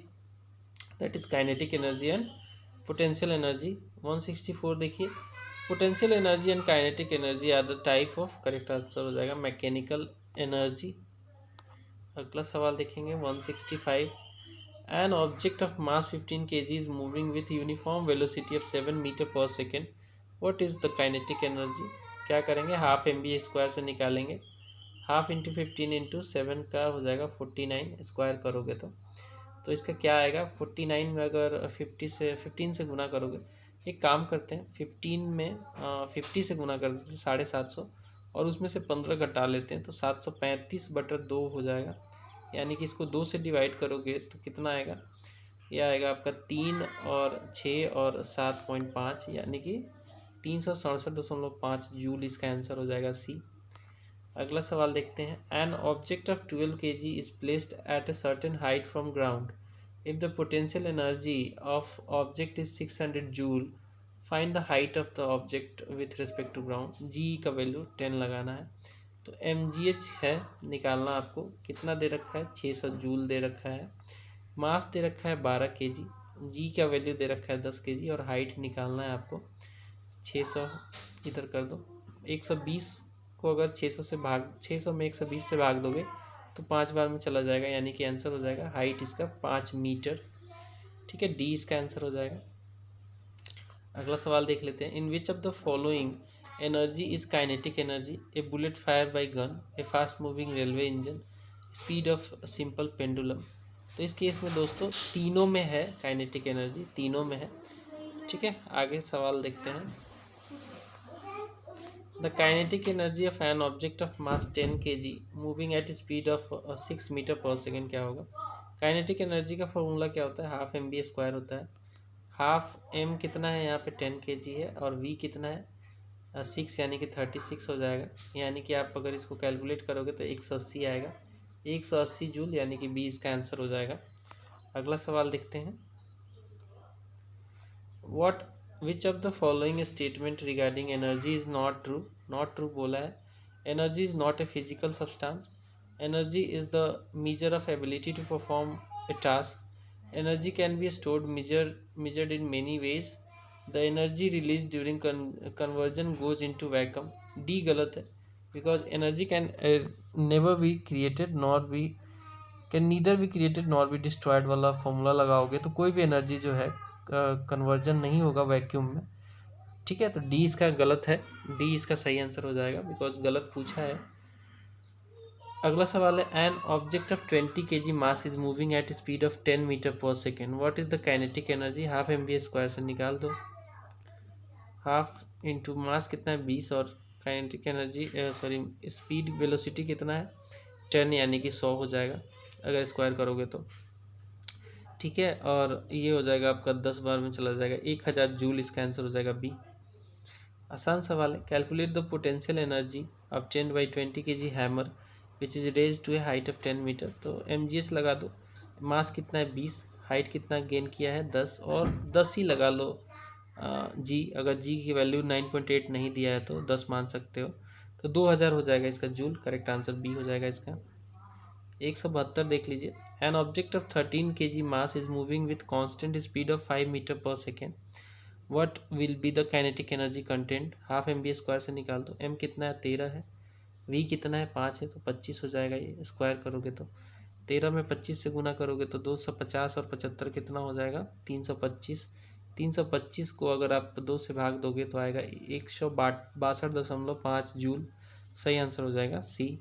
that is kinetic energy and potential energy. 164 देखिए, potential energy and kinetic energy are the type of. Correct answer हो जाएगा मैकेनिकल एनर्जी। अगला सवाल देखेंगे 165। An object of mass 15 kg is moving with uniform velocity of 7 metre per second. What is the kinetic energy? क्या करेंगे, हाफ एम बी स्क्वायर से निकालेंगे। हाफ इंटू 15 इंटू 7 का हो जाएगा 49, स्क्वायर करोगे तो इसका क्या आएगा। 49 में अगर 15 से गुना करोगे, एक काम करते हैं 15 में 50 से गुना कर देते हैं 750, और उसमें से 15 घटा लेते हैं तो 735/2 हो जाएगा। यानी कि इसको 2 से डिवाइड करोगे तो कितना आएगा, यह आएगा आपका 3 और 6 और 7.5, यानी कि 367.5 जूल। इसका आंसर हो जाएगा सी। अगला सवाल देखते हैं। An object of 12 kg is placed at a certain height from ground. If the potential energy of object is 600 joule, find the height of the object with respect to ground. G का वैल्यू 10 लगाना है। तो mgh है निकालना आपको, कितना दे रखा है 600 जूल दे रखा है। मास दे रखा है 12 kg, जी का वैल्यू दे रखा है 10 kg, और हाइट निकालना है आपको 600। इधर कर दो, 120 को अगर 600 में 120 से भाग दोगे तो 5 बार में चला जाएगा, यानी कि आंसर हो जाएगा हाइट इसका 5 मीटर। ठीक है, डी इसका आंसर हो जाएगा। अगला सवाल देख लेते हैं। In which of the following energy is kinetic energy. A bullet fire by gun, a fast moving railway engine, speed of simple pendulum. तो इस केस में दोस्तों तीनों में है काइनेटिक एनर्जी, तीनों में है। ठीक है, आगे सवाल देखते हैं। The kinetic energy of an object of mass 10 kg moving at speed of 6 metre per second क्या होगा। काइनेटिक एनर्जी का फॉर्मूला क्या होता है, हाफ mv स्क्वायर होता है। हाफ m कितना है यहाँ पे 10 kg है, और v कितना है 6, यानी कि 36 हो जाएगा। यानी कि आप अगर इसको कैलकुलेट करोगे तो 180 आएगा, 180 जूल, यानी कि बी इसका आंसर हो जाएगा। अगला सवाल देखते हैं। What which of the following statement regarding energy is not true. Not true बोला है। Energy is not a physical substance. Energy is the measure of ability to perform a task. Energy can be stored measured in many ways. The energy released during conversion goes into vacuum. D गलत है, because energy can never be created nor be can neither be created nor be destroyed वाला फॉर्मूला लगाओगे तो कोई भी एनर्जी जो है कन्वर्जन नहीं होगा वैक्यूम में। ठीक है, तो डी इसका गलत है, डी इसका सही आंसर हो जाएगा, बिकॉज गलत पूछा है। अगला सवाल है। An object of 20 kg mass is moving at speed of 10 metre per second. What is the kinetic energy. Half mv square से निकाल दो। हाफ इंटू मास कितना है 20, और काइनेटिक एनर्जी स्पीड वेलोसिटी कितना है 10, यानी कि 100 हो जाएगा अगर स्क्वायर करोगे तो। ठीक है, और ये हो जाएगा आपका 10 बार में चला जाएगा 1000 जूल। इसका आंसर हो जाएगा बी। आसान सवाल है। Calculate the potential energy obtained by 20 kg hammer which is raise to a height of 10 metre. तो mgh लगा दो। मास कितना है 20, हाइट कितना गेन किया है 10, और 10 ही लगा लो, जी, अगर जी की वैल्यू 9.8 नहीं दिया है तो 10 मान सकते हो, तो 2000 हो जाएगा इसका जूल। करेक्ट आंसर बी हो जाएगा इसका। 172 देख लीजिए। An object of 13 kg mass is moving with constant speed of 5 metre per second, what will be the kinetic energy content? Half M B square से निकाल दो। एम कितना है 13 है, वी कितना है 5 है, तो 25 हो जाएगा। ये स्क्वायर करोगे तो 13 में 25 से गुना करोगे तो 250 और 75 कितना हो जाएगा 325। 325 को अगर आप 2 से भाग दोगे तो आएगा 162.5 जूल। सही आंसर हो जाएगा सी।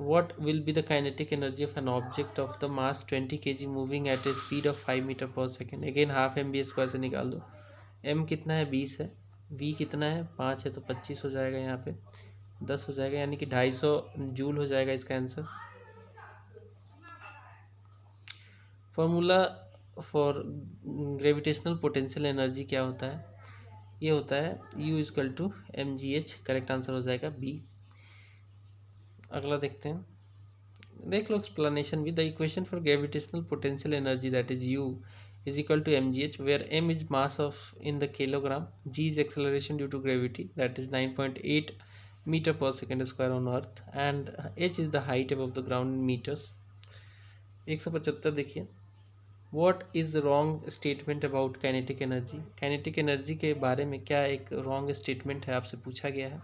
What will be the kinetic energy of an object of the mass 20 kg moving at a speed of 5 metre per second? Again half M B square से निकाल दो। m कितना है 20 है, v कितना है 5 है, तो 25 हो जाएगा, यहाँ पे 10 हो जाएगा, यानी कि 250 जूल हो जाएगा इसका answer. Formula for gravitational potential energy क्या होता है? ये होता है U equal to mgh। Correct answer हो जाएगा बी। अगला देखते हैं, देख लो एक्सप्लेनेशन भी। The equation for gravitational potential energy that is U is equal to mgh, where m is mass of in the kilogram, g is acceleration due to gravity that is 9.8 meter per second square on earth, and h is the height above the ground in meters। 175 देखिए। What is wrong statement about kinetic energy? Kinetic energy के बारे में क्या एक रॉन्ग स्टेटमेंट है, आपसे पूछा गया है।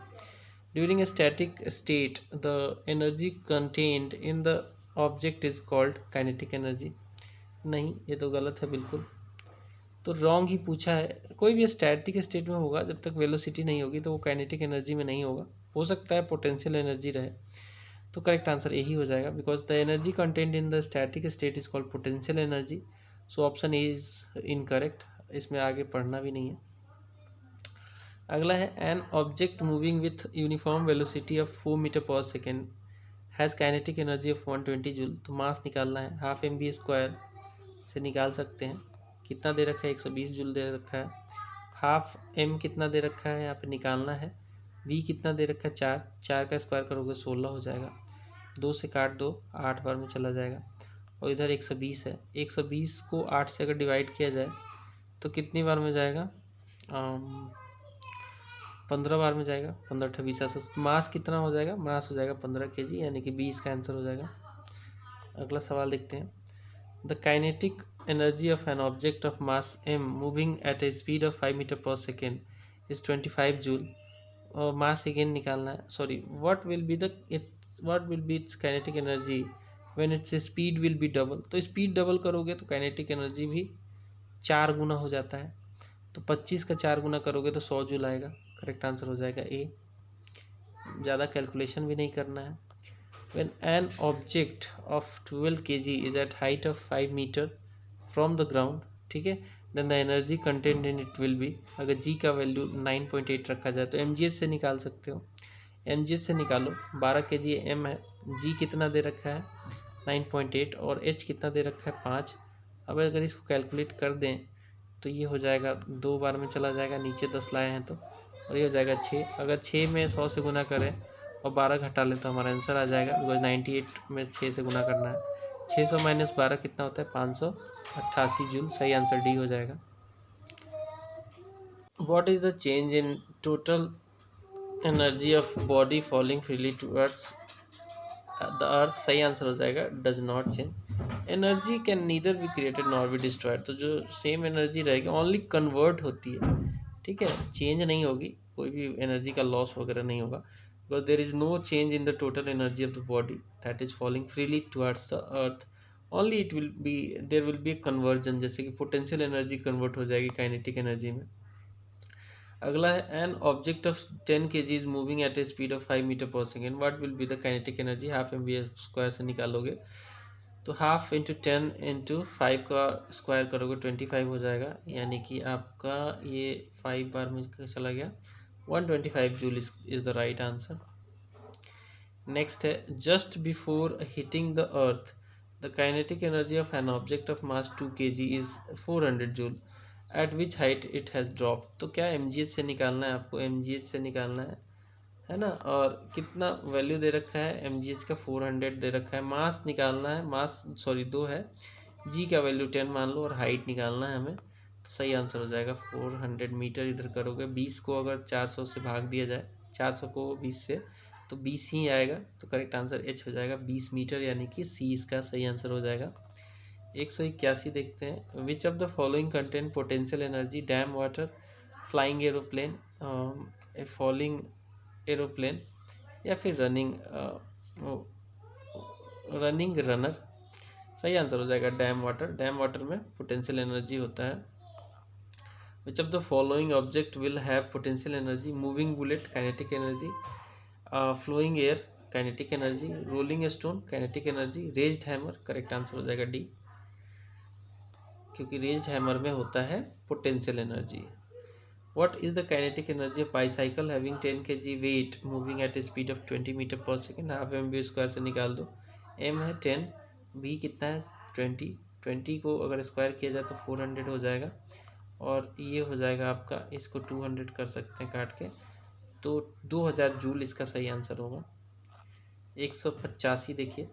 During a static state the energy contained in the object is called kinetic energy. नहीं, ये तो गलत है बिल्कुल, तो रॉन्ग ही पूछा है। कोई भी स्टैटिक स्टेट में होगा, जब तक वेलोसिटी नहीं होगी तो वो काइनेटिक एनर्जी में नहीं होगा। हो सकता है पोटेंशियल एनर्जी रहे, तो करेक्ट आंसर यही हो जाएगा, because the energy content in the static state is called potential energy. So option A is incorrect, इसमें आगे पढ़ना भी नहीं है। अगला है, an object moving with uniform velocity of 4 metre per second has kinetic energy of 120 joule. तो मास निकालना है, हाफ एम बी स्क्वायर से निकाल सकते हैं। कितना दे रखा है 120 जूल दे रखा है। हाफ एम कितना दे रखा है यहाँ पे निकालना है। वी कितना दे रखा है 4, 4 का स्क्वायर करोगे 16 हो जाएगा। 2 से काट दो, 8 बार में चला जाएगा। और इधर 120 है, 120 को 8 से अगर डिवाइड किया जाए तो कितनी बार में जाएगा, 15 बार में जाएगा। 15 × 20 मास कितना हो जाएगा, मास हो जाएगा 15 kg, यानी कि 20 का आंसर हो जाएगा। अगला सवाल देखते हैं। The kinetic energy of an object of mass m moving at a speed of 5 metre per second is 25 joule. और मास अगेन निकालना है। Sorry, what will be its kinetic energy when its speed will be double? तो स्पीड डबल करोगे तो काइनेटिक एनर्जी भी 4 गुना हो जाता है, तो 25 का 4 गुना करोगे तो 100 जूल आएगा। करेक्ट आंसर हो जाएगा ए। ज़्यादा कैलकुलेशन भी नहीं करना है। When an object of 12 kg is at height of 5 meter from the ground, ठीक है, then the energy contained in it will be, अगर g का वैल्यू 9.8 रखा जाए तो mgh से निकाल सकते हो। mgh से निकालो, 12 kg m है, g कितना दे रखा है 9.8 और h कितना दे रखा है 5। अब अगर इसको कैलकुलेट कर दें तो ये हो जाएगा, 2 बार में चला जाएगा, नीचे 10 लाए हैं तो, और ये हो जाएगा 6। अगर 6 में 100 से गुना करें और 12 घटा लें तो हमारा आंसर आ जाएगा, बिकॉज 98 में 6 से गुना करना है। 600 माइनस 12 कितना होता है 588 जूल। सही आंसर डी हो जाएगा। What is the change in total energy of body falling freely towards the earth? सही आंसर हो जाएगा does not change. Energy can neither be created nor be destroyed, तो जो सेम एनर्जी रहेगी ओनली कन्वर्ट होती है, ठीक है, चेंज नहीं होगी, कोई भी एनर्जी का लॉस वगैरह नहीं होगा। Because there is no change in the total energy of the body that is falling freely towards the earth, only it will be, there will be a conversion, जैसे कि पोटेंशियल एनर्जी कन्वर्ट हो जाएगी काइनेटिक एनर्जी में। अगला है, an object of 10 kg is moving at a speed of 5 metre per second, what will be the kinetic energy? Half M B square से निकालोगे तो हाफ इंटू 10 इंटू 5 का स्क्वायर करोगे 25 हो जाएगा, यानी कि आपका ये 5 बार में चला गया, 125 joule is the right answer. Next है, just before hitting the earth the kinetic energy of an object of mass 2 kg is 400 joule, at which height it has drop. तो क्या mgh से निकालना है आपको, mgh से निकालना है ना, और कितना वैल्यू दे रखा है mgh का 400 दे रखा है। मास निकालना है, मास सॉरी 2 है, g का वैल्यू 10 मान लो और हाइट निकालना है हमें, तो सही आंसर हो जाएगा 400 मीटर। इधर करोगे 20 को अगर 400 से भाग दिया जाए, 400 को 20 से, तो 20 ही आएगा। तो करेक्ट आंसर एच हो जाएगा 20 मीटर, यानी कि सी इसका सही आंसर हो जाएगा। 181 देखते हैं। Which of the following content potential energy? Dam water, flying aeroplane, falling aeroplane, या फिर रनिंग रनर। सही आंसर हो जाएगा डैम वाटर। डैम वाटर में पोटेंशियल एनर्जी होता है। Which of the following object will have potential energy? Moving bullet, kinetic energy, flowing air, kinetic energy, rolling stone, kinetic energy, raised hammer. Correct answer हो जाएगा डी, क्योंकि रेज्ड हैमर में होता है potential energy. What is the kinetic energy of bicycle having 10 kg weight moving at a speed of 20 metre per second? Half M B square से निकाल दो। m है 10, b कितना है 20, 20 को अगर स्क्वायर किया जाए तो 400 हो जाएगा, और ये हो जाएगा आपका, इसको 200 कर सकते हैं काट के, तो 2000 जूल इसका सही आंसर होगा। 185 देखिए।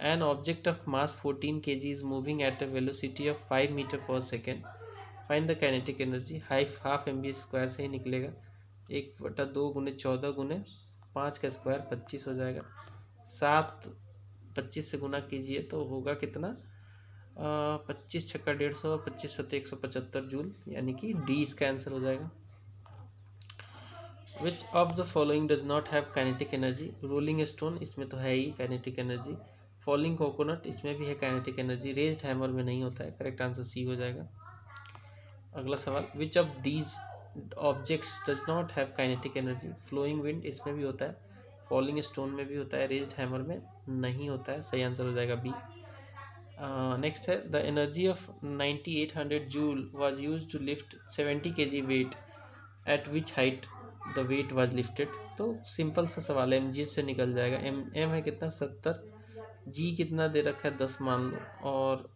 An object of mass 14 kg is moving at a velocity of 5 metre per second, find the kinetic energy. Half M B square से ही निकलेगा। 1/2 गुने 14 गुने 5 का स्क्वायर 25 हो जाएगा। 7 25 से गुना कीजिए तो होगा कितना? 25 छक्का 150, 25 सत्ते 175 जूल, यानी कि डी इसका आंसर हो जाएगा। विच of the following does not have kinetic energy? Rolling stone, इसमें तो है ही काइनेटिक एनर्जी। फॉलिंग कोकोनट, इसमें भी है काइनेटिक एनर्जी। रेज्ड हैमर में नहीं होता है। करेक्ट आंसर सी हो जाएगा। अगला सवाल, which of these objects does not have kinetic energy? Flowing wind, इसमें भी होता है। फॉलिंग स्टोन में भी होता है। रेज्ड हैमर में नहीं होता है। सही आंसर हो जाएगा बी। नेक्स्ट है, the energy of 9800 joule was use to lift 70 kg weight at which height the weight was lifted? तो सिंपल सा सवाल है, एम से निकल जाएगा। एम है कितना 70, जी कितना दे रखा है 10 मान लो, और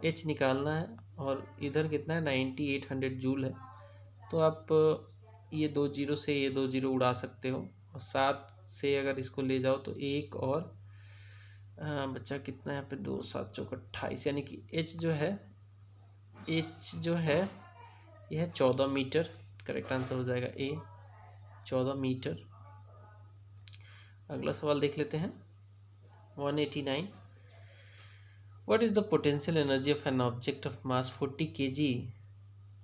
एच निकालना है, और इधर कितना है 9800 जूल है। तो आप ये 2 जीरो से ये 2 जीरो उड़ा सकते हो, और 7 से अगर इसको ले जाओ तो 1 और बच्चा कितना है यहाँ पे 2 7 चौक 28, यानी कि एच जो है यह है 14 मीटर। करेक्ट आंसर हो जाएगा ए, 14 मीटर। अगला सवाल देख लेते हैं। 189, what is the potential energy of an object of mass 40 kg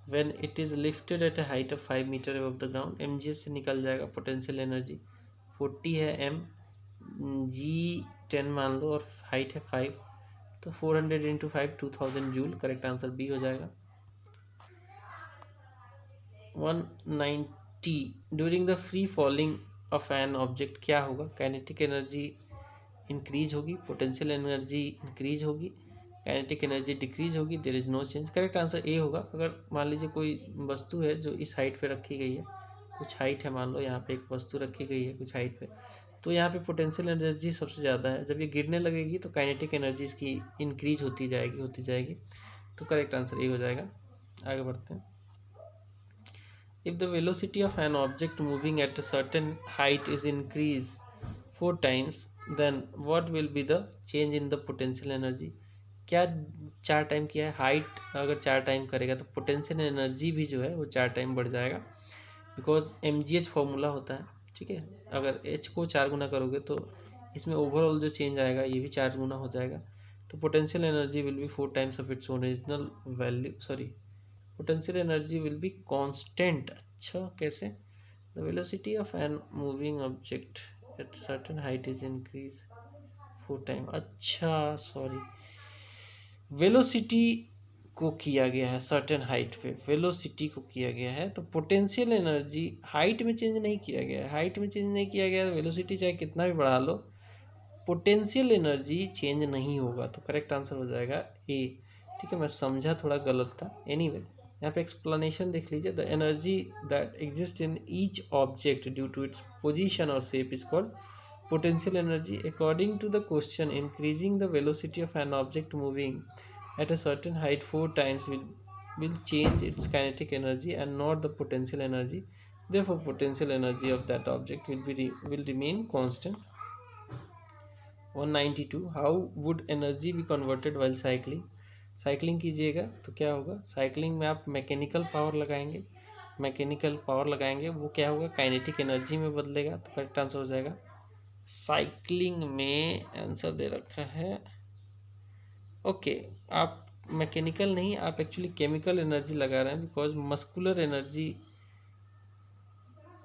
when it is lifted at a height of 5 meter above the ground? mgs से निकल जाएगा पोटेंशियल एनर्जी। 40 है m, g 10 मान लो, और हाइट है 5, तो 400 इंटू 5 2000 जूल। करेक्ट आंसर बी हो जाएगा। 190, during the free falling of an object क्या होगा? काइनेटिक एनर्जी इंक्रीज होगी, पोटेंशियल एनर्जी इंक्रीज होगी, काइनेटिक एनर्जी डिक्रीज होगी, there is no change. Correct answer A होगा। अगर मान लीजिए कोई वस्तु है जो इस हाइट पे रखी गई है, कुछ हाइट है, मान लो यहाँ पे एक वस्तु रखी गई है कुछ हाइट पे, तो यहाँ पे पोटेंशियल एनर्जी सबसे ज़्यादा है। जब ये गिरने लगेगी तो काइनेटिक एनर्जी इसकी इंक्रीज होती जाएगी। तो करेक्ट आंसर ए हो जाएगा। आगे बढ़ते हैं। If the velocity of an object moving at a certain height is increase 4 times, then what will be the change in the potential energy? क्या 4 टाइम किया है? हाइट अगर 4 टाइम करेगा तो पोटेंशियल एनर्जी भी जो है वो 4 टाइम बढ़ जाएगा, बिकॉज mgh फॉर्मूला होता है। ठीक है, अगर h को 4 गुना करोगे तो इसमें ओवरऑल जो चेंज आएगा ये भी 4 गुना हो जाएगा। तो potential energy will be 4 times of its original value, sorry, potential energy will be constant. अच्छा, कैसे? The velocity of an moving object at certain height is increase 4 time. अच्छा सॉरी, वेलोसिटी को किया गया है सर्टेन हाइट पे, वेलोसिटी को किया गया है, तो पोटेंशियल एनर्जी हाइट में चेंज नहीं किया गया है। हाइट में चेंज नहीं किया गया है, वेलोसिटी चाहे कितना भी बढ़ा लो, पोटेंशियल एनर्जी चेंज नहीं होगा। तो करेक्ट आंसर हो जाएगा ए। ठीक है, मैं समझा थोड़ा गलत था। एनीवे, यहाँ पे एक्सप्लेनेशन देख लीजिए। The energy that exist in each object due to its position और shape is called potential energy. According to the question, increasing the velocity of an object moving at a certain height 4 times will change its kinetic energy and not the potential energy. Therefore, potential energy of that object will remain constant. 192, how would energy be converted while cycling? Cycling कीजिएगा तो क्या होगा, साइकिलिंग में आप मैकेनिकल पावर लगाएंगे, वो क्या होगा, काइनेटिक एनर्जी में बदलेगा। तो करेक्ट आंसर हो जाएगा साइकिलिंग में। आंसर दे रखा है ओके। आप मैकेनिकल नहीं, आप एक्चुअली केमिकल एनर्जी लगा रहे हैं, बिकॉज मस्कुलर एनर्जी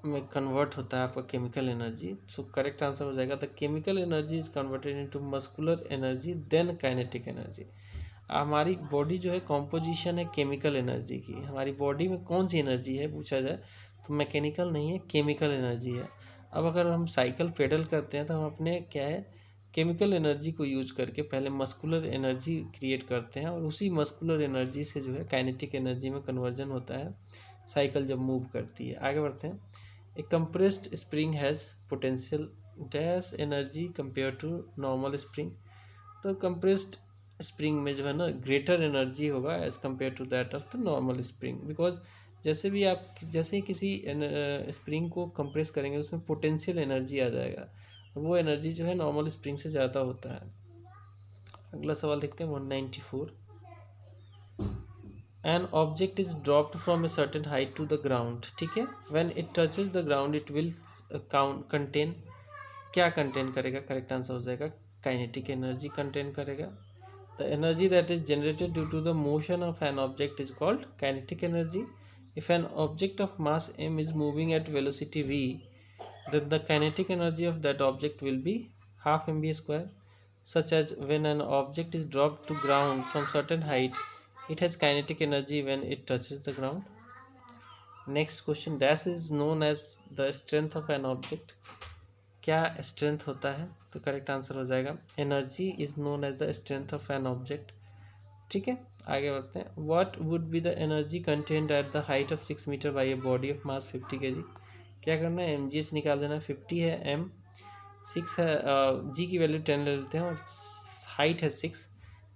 में कन्वर्ट होता है आपका chemical energy. So correct answer हो जाएगा the chemical energy is converted into muscular energy then kinetic energy. हमारी बॉडी जो है कॉम्पोजिशन है केमिकल एनर्जी की। हमारी बॉडी में कौन सी एनर्जी है पूछा जाए तो मैकेनिकल नहीं है, केमिकल एनर्जी है। अब अगर हम साइकिल पेडल करते हैं तो हम अपने क्या है, केमिकल एनर्जी को यूज करके पहले मस्कुलर एनर्जी क्रिएट करते हैं, और उसी मस्कुलर एनर्जी से जो है काइनेटिक एनर्जी में कन्वर्जन होता है साइकिल जब मूव करती है। आगे बढ़ते हैं। A compressed spring has potential dash energy compare to normal spring. तो कंप्रेस्ड स्प्रिंग में जो है ना ग्रेटर एनर्जी होगा as compare to that of the normal spring, because जैसे ही किसी स्प्रिंग को कंप्रेस करेंगे उसमें पोटेंशियल एनर्जी आ जाएगा, वो एनर्जी जो है नॉर्मल स्प्रिंग से ज़्यादा होता है। अगला सवाल देखते हैं 194। An object is dropped from a certain height to the ground, ठीक है, when it touches the ground it will contain, क्या कंटेन करेगा, करेक्ट आंसर हो जाएगा काइनेटिक एनर्जी कंटेन करेगा। The energy that is generated due to the motion of an object is called kinetic energy. If an object of mass m is moving at velocity v, then the kinetic energy of that object will be half mv square, such as when an object is dropped to ground from certain height, it has kinetic energy when it touches the ground. Next question, dash is known as the strength of an object. क्या स्ट्रेंथ होता है, तो करेक्ट आंसर हो जाएगा energy is known as the strength of an object. ठीक है, आगे बढ़ते हैं। What would be the energy contained at the height of 6 metre by a body of mass 50 kg। क्या करना है, एम निकाल देना। 50 है एम, 6 है जी की वैल्यू 10 ले लेते हैं और हाइट है 6,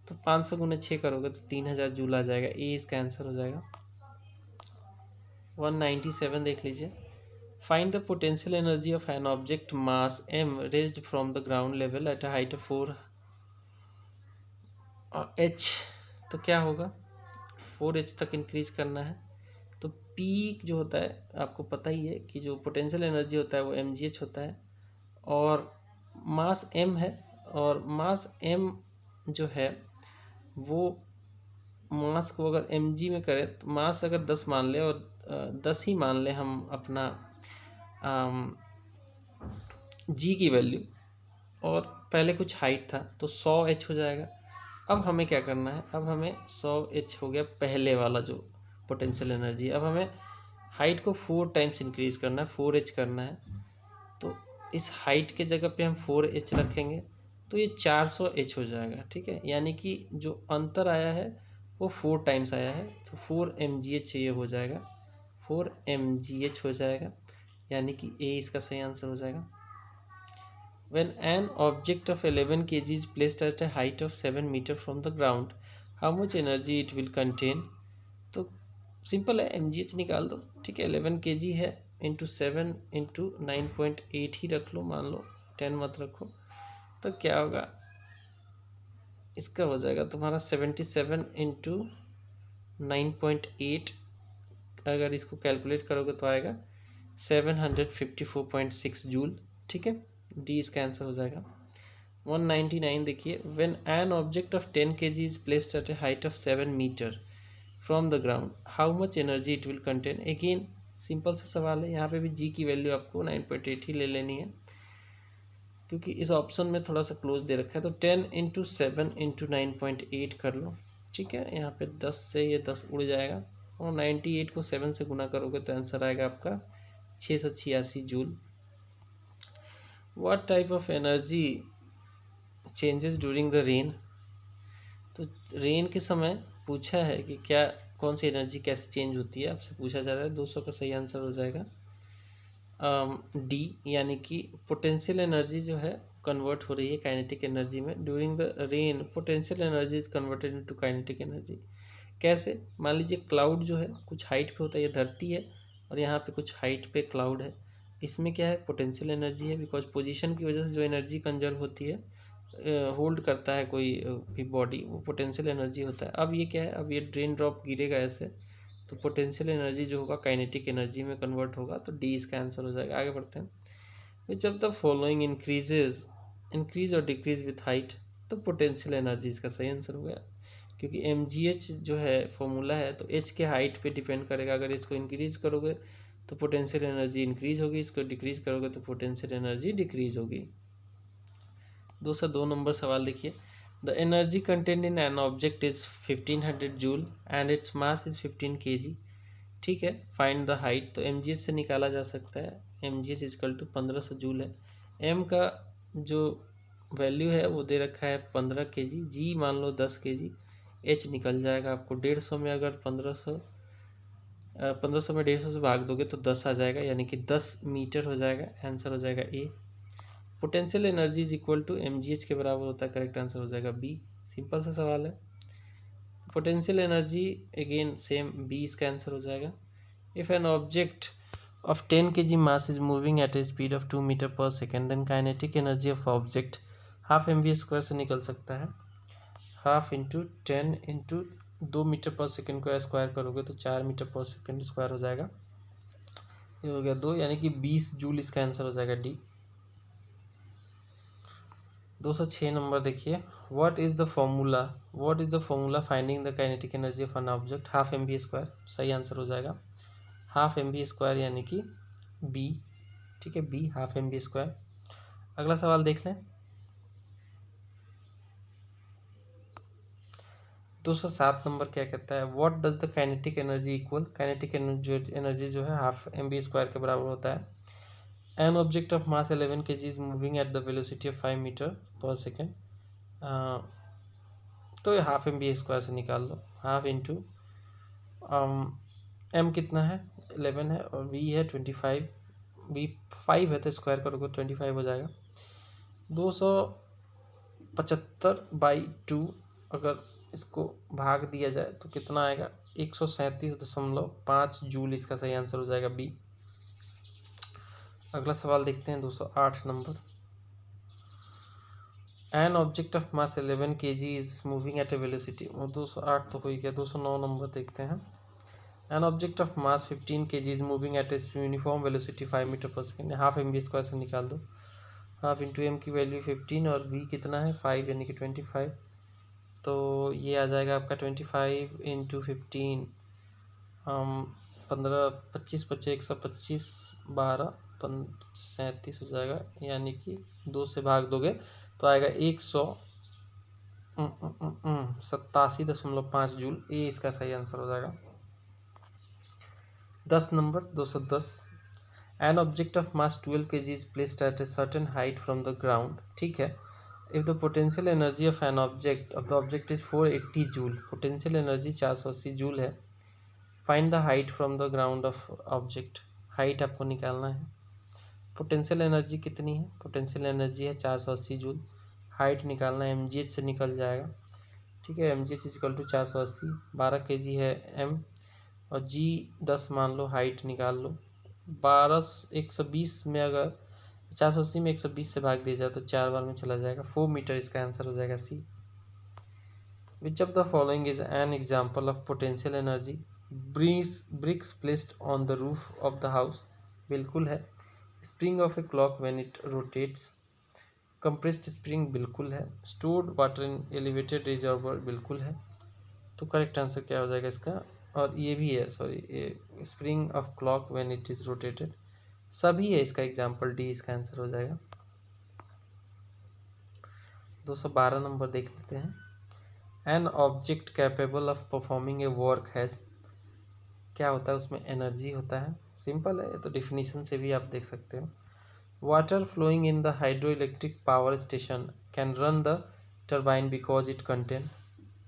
तो 500 गुने 6 करोगे तो 3000 जूल आ जाएगा। ए इसका आंसर हो जाएगा। 197 देख लीजिए। Find the potential energy of an object mass m raised from the ground level at a height of 4 h। तो क्या होगा, 4h तक इंक्रीज करना है। तो p जो होता है आपको पता ही है कि जो पोटेंशियल एनर्जी होता है वो mgh होता है, और मास m है, और मास m जो है वो मास को अगर mg में करें तो मास अगर 10 मान ले और 10 ही मान ले हम अपना जी की वैल्यू, और पहले कुछ हाइट था तो 100h हो जाएगा। अब हमें क्या करना है, अब हमें 100h हो गया पहले वाला जो पोटेंशियल एनर्जी। अब हमें हाइट को 4 टाइम्स इंक्रीज करना है, 4h करना है। तो इस हाइट के जगह पे हम 4h रखेंगे तो ये 400h हो जाएगा। ठीक है, यानी कि जो अंतर आया है वो 4 टाइम्स आया है, तो 4mgh ये हो जाएगा, 4mgh हो जाएगा, यानी कि ए इसका सही आंसर हो जाएगा। When an object of 11 kg is placed at a height of 7 meter from the ground, how much energy it will contain? तो सिंपल है, mgh निकाल दो। ठीक है, 11 kg है इंटू 7 इंटू 9.8 ही रख लो, मान लो 10 मत रखो। तो क्या होगा, इसका हो जाएगा तुम्हारा 77 इंटू 9.8। अगर इसको कैलकुलेट करोगे तो आएगा 754.6 जूल। ठीक है, डी इसका आंसर हो जाएगा। 199 देखिए। When an object of 10 kg is placed at a height of 7 metre from the ground, how much energy it will contain. Again simple सा सवाल है, यहाँ पे भी जी की वैल्यू आपको 9.8 ही ले लेनी है, क्योंकि इस ऑप्शन में थोड़ा सा क्लोज दे रखा है। तो 10 इंटू 7 इंटू 9.8 कर लो। ठीक है, यहाँ पे 10 से ये 10 उड़ जाएगा, और 98 को 7 से गुना करोगे तो आंसर आएगा आपका 686 joule. What type of energy changes during the rain? तो रेन के समय पूछा है कि क्या कौन सी एनर्जी कैसे चेंज होती है, आपसे पूछा जा रहा है। 200 का सही आंसर हो जाएगा डी, यानी कि पोटेंशियल एनर्जी जो है कन्वर्ट हो रही है काइनेटिक एनर्जी में। During the rain potential energy is converted into kinetic energy. कैसे, मान लीजिए क्लाउड जो है कुछ हाइट पे होता है, ये धरती है और यहाँ पे कुछ हाइट पे क्लाउड है, इसमें क्या है पोटेंशियल एनर्जी है, बिकॉज पोजीशन की वजह से जो एनर्जी कंजर्व होती है होल्ड करता है कोई भी बॉडी, वो पोटेंशियल एनर्जी होता है। अब ये क्या है, अब ये ड्रेन ड्रॉप गिरेगा ऐसे, तो पोटेंशियल एनर्जी जो होगा काइनेटिक एनर्जी में कन्वर्ट होगा, तो डी इसका आंसर हो जाएगा। आगे बढ़ते हैं। Which of the following increase और डिक्रीज विथ हाइट, तो पोटेंशियल एनर्जी इसका सही आंसर हो गया, क्योंकि एम जो है फॉर्मूला है, तो एच के हाइट पे डिपेंड करेगा। अगर इसको इंक्रीज करोगे तो पोटेंशियल एनर्जी इंक्रीज होगी, इसको डिक्रीज करोगे तो पोटेंशियल एनर्जी डिक्रीज होगी। दूसरा 2 नंबर सवाल देखिए। The energy content in an object is 1500 joule and its mass is 15 kg। ठीक है, फाइंड द हाइट, तो एम से निकाला जा सकता है। M G H equal to 1500 joule है। एम का जो वैल्यू है वो दे रखा है 15 kg, जी मान लो 10 kg, एच निकल जाएगा आपको 150 में। अगर 1500 में 150 से भाग दोगे तो 10 आ जाएगा, यानी कि 10 मीटर हो जाएगा। आंसर हो जाएगा A. Potential energy is equal to M के बराबर होता है, करेक्ट आंसर हो जाएगा बी। सिंपल सा सवाल है। Potential energy again same, B इसका आंसर हो जाएगा। If an object of 10 kg mass is moving at a speed of 2 meter per second, then kinetic energy of object half M V square से निकल सकता है। Half into 10 into 2 metre per second को स्क्वायर करोगे तो 4 मीटर पर सेकेंड स्क्वायर हो जाएगा। ये हो गया 2, यानी कि 20 जूल इसका आंसर हो जाएगा डी। 206 नंबर देखिए। What is the formula finding the kinetic energy of an object, half M V square. सही आंसर हो जाएगा हाफ एम वी स्क्वायर, यानी कि बी। ठीक है, B half M V square. अगला सवाल देख लें। 207 नंबर क्या कहता है। What does the kinetic energy equal, kinetic energy जो है हाफ एम वी स्क्वायर के बराबर होता है। An object of mass 11 kg is moving at the velocity of 5 metre per second, तो हाफ एम वी स्क्वायर से निकाल लो। हाफ इंटू एम कितना है 11 है और वी है 25, वी 5 है तो स्क्वायर करोगे 25 हो जाएगा। 275/2 अगर इसको भाग दिया जाए तो कितना आएगा, 137.5 जूल इसका सही आंसर हो जाएगा बी। अगला सवाल देखते हैं 208 number. An object of mass 11 kg is moving at a velocity, वो 208 तो हो ही गया। 209 नंबर देखते हैं। An object of mass 15 kg is moving at a uniform velocity 5 metre per second, half M V square से निकाल दो। हाफ इंटू एम की वैल्यू 15 और वी कितना है 5, यानी कि 25, तो ये आ जाएगा आपका 25 इंटू 15, 15 25 बच्चे 125, 12 37 हो जाएगा, यानी कि 2 से भाग दोगे तो आएगा 187.5 जूल। ये इसका सही आंसर हो जाएगा। 10 number 210। An object of mass 12 kg is placed at a certain height from the ground. ठीक है, if the potential energy of an object is 480 joule, potential energy 480 joule है। Find the height from the ground of object, height आपको निकालना है। पोटेंशियल एनर्जी कितनी है, पोटेंशियल एनर्जी है 480 जूल, हाइट निकालना है एम से निकल जाएगा। ठीक है, M G H equal to 480, 12 kg है एम और जी 10 मान लो, हाइट निकाल लो। 120 में अगर 480 में 120 से भाग दिया जाए तो 4 बार में चला जाएगा, 4 मीटर इसका आंसर हो जाएगा C. Which of the following is an example of potential energy, bricks placed on the roof of the house, बिल्कुल है। Spring of a clock when it rotates, compressed spring बिल्कुल है। Stored water in elevated reservoir बिल्कुल है। तो करेक्ट आंसर क्या हो जाएगा इसका, और ये भी है, sorry, spring of clock when it is rotated, सभी है इसका एग्जाम्पल, डी इसका आंसर हो जाएगा। 212 नंबर देख लेते हैं। An object capable of performing A work has, क्या होता है उसमें, एनर्जी होता है। सिंपल है, तो डिफिनीशन से भी आप देख सकते हो। Water flowing in the hydro electric power station can run the turbine because it contain,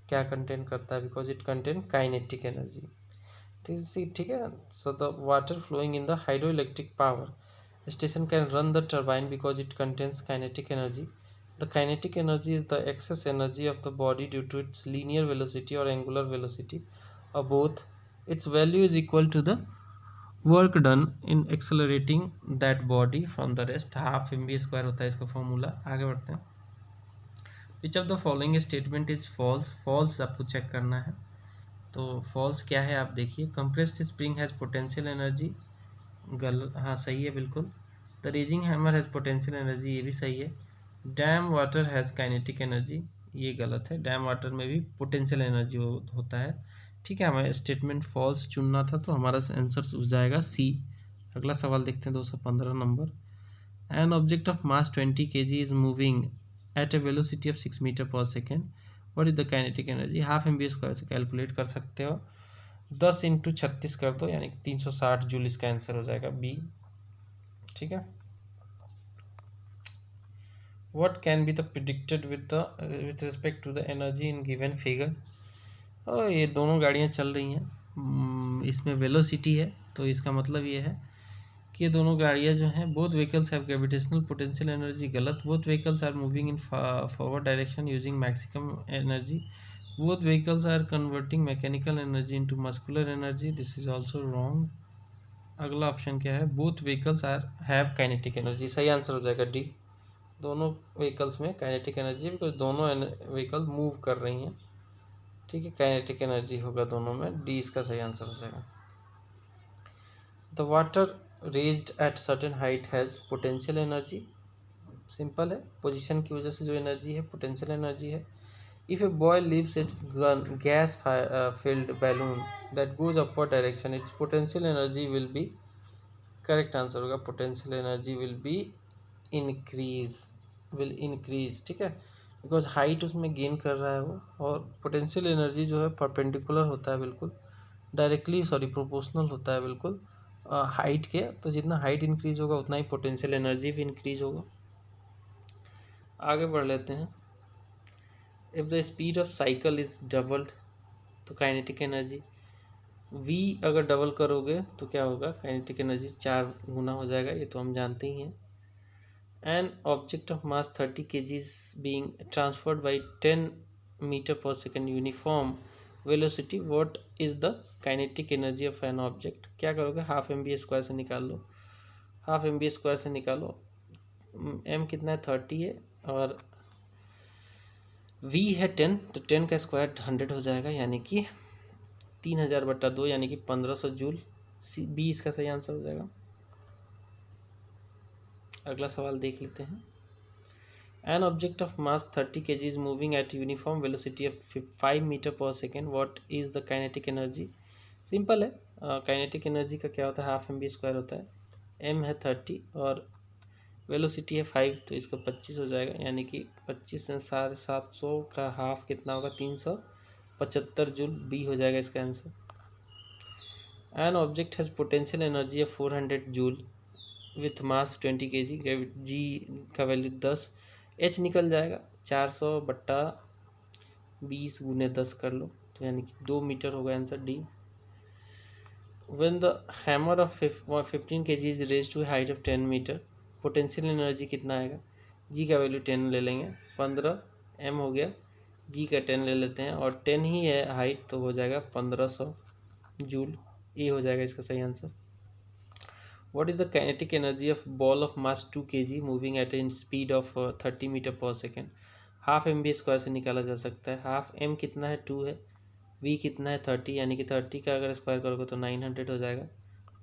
क्या कंटेन करता है, because it contain kinetic energy. ठीक है, so the water flowing in the hydro electric power station can run the turbine because it contains kinetic energy. The kinetic energy is the excess energy of the body due to its linear velocity और एंगुलर वेलोसिटी और both. It's value is equal to the work done in accelerating that body from the rest, half M V square होता है इसका फॉर्मूला। आगे बढ़ते हैं। Which of the following statement is false, false आपको चेक करना है। तो फॉल्स क्या है आप देखिए, compressed spring has potential energy, हाँ सही है बिल्कुल। The raising hammer has potential energy, ये भी सही है। Dam water has kinetic energy, ये गलत है, डैम वाटर में भी पोटेंशियल एनर्जी होता है। ठीक है, हमें स्टेटमेंट फॉल्स चुनना था तो हमारा आंसर हो जाएगा सी। अगला सवाल देखते हैं 215 number. An object of mass 20 kg is moving at a velocity of 6 metre per second, what is the kinetic energy? Half M B square से कैलकुलेट कर सकते हो, 10 इंटू 36 कर दो यानी कि 360 जूल, इसका आंसर हो जाएगा बी। ठीक है। What can be the predicted with respect to the energy in given figure? और ये दोनों गाड़ियाँ चल रही हैं, इसमें वेलोसिटी है तो इसका मतलब ये है कि ये दोनों गाड़ियाँ जो हैं, both vehicles have gravitational potential energy, गलत। Both vehicles are moving in forward direction using maximum energy. Both vehicles are converting mechanical energy into muscular energy, this is also wrong. अगला ऑप्शन क्या है? Both vehicles are have kinetic energy, सही आंसर हो जाएगा डी। दोनों व्हीकल्स में काइनेटिक एनर्जी है बिकॉज दोनों व्हीकल मूव कर रही हैं। ठीक है, काइनेटिक एनर्जी होगा दोनों में, डी इसका सही आंसर हो जाएगा। The water raised at certain height has potential energy, simple है, पोजीशन की वजह से जो एनर्जी है पोटेंशियल एनर्जी है। If a boy leaves it gun gas filled balloon that goes upward direction, its potential energy will be, correct answer होगा potential energy will be increase, will increase. ठीक है, बिकॉज हाइट उसमें गेन कर रहा है वो, और पोटेंशियल एनर्जी जो है परपेंडिकुलर होता है बिल्कुल, डायरेक्टली सॉरी प्रोपोर्शनल होता है बिल्कुल हाइट के, तो जितना हाइट इंक्रीज होगा उतना ही पोटेंशियल एनर्जी भी इंक्रीज होगा। आगे बढ़ लेते हैं। If the speed of cycle is doubled, तो काइनेटिक एनर्जी v अगर डबल करोगे तो क्या होगा? काइनेटिक एनर्जी 4 गुना हो जाएगा, ये तो हम जानते ही हैं। An object of mass 30 kg is being transferred by 10 meter per second uniform velocity. What is the kinetic energy of an object? क्या करोगे? हाफ एम बी स्क्वायर से निकाल लो, हाफ एम बी स्क्वायर से निकालो, m कितना है? 30 है, और v है 10, तो 10 का स्क्वायर 100 हो जाएगा, यानी कि 3000/2 यानी कि 1500 जूल, बी इसका सही आंसर हो जाएगा। अगला सवाल देख लेते हैं। An object of mass 30 kg is moving at uniform velocity of 5 meter per second. What is the kinetic energy? Simple है, काइनेटिक एनर्जी का क्या होता है? हाफ एम बी स्क्वायर होता है, एम है 30 और वेलोसिटी है 5, तो इसका 25 हो जाएगा, यानी कि 25 से 750 का हाफ कितना होगा? 375 जूल, बी हो जाएगा इसका answer. An object has potential energy of 400 joule with mass 20 kg, जी का वैल्यू 10, एच निकल जाएगा, 400/20 गुने 10 कर लो, तो यानी कि 2 मीटर होगा answer D. When the hammer of 15 kg is raise to height of 10 metre, potential energy कितना आएगा? जी का वैल्यू 10 ले लेंगे, 15 एम हो गया, जी का 10 ले लेते हैं, और 10 ही है हाइट, तो हो जाएगा 1500 जूल, ये हो जाएगा इसका सही answer. What is the kinetic energy of ball of mass 2 kg moving at a speed of 30 metre per second? Half M B square से निकाला जा सकता है, हाफ एम कितना है? 2 है, v कितना है? 30, यानी कि 30 का अगर स्क्वायर करोगे तो 900 हो जाएगा,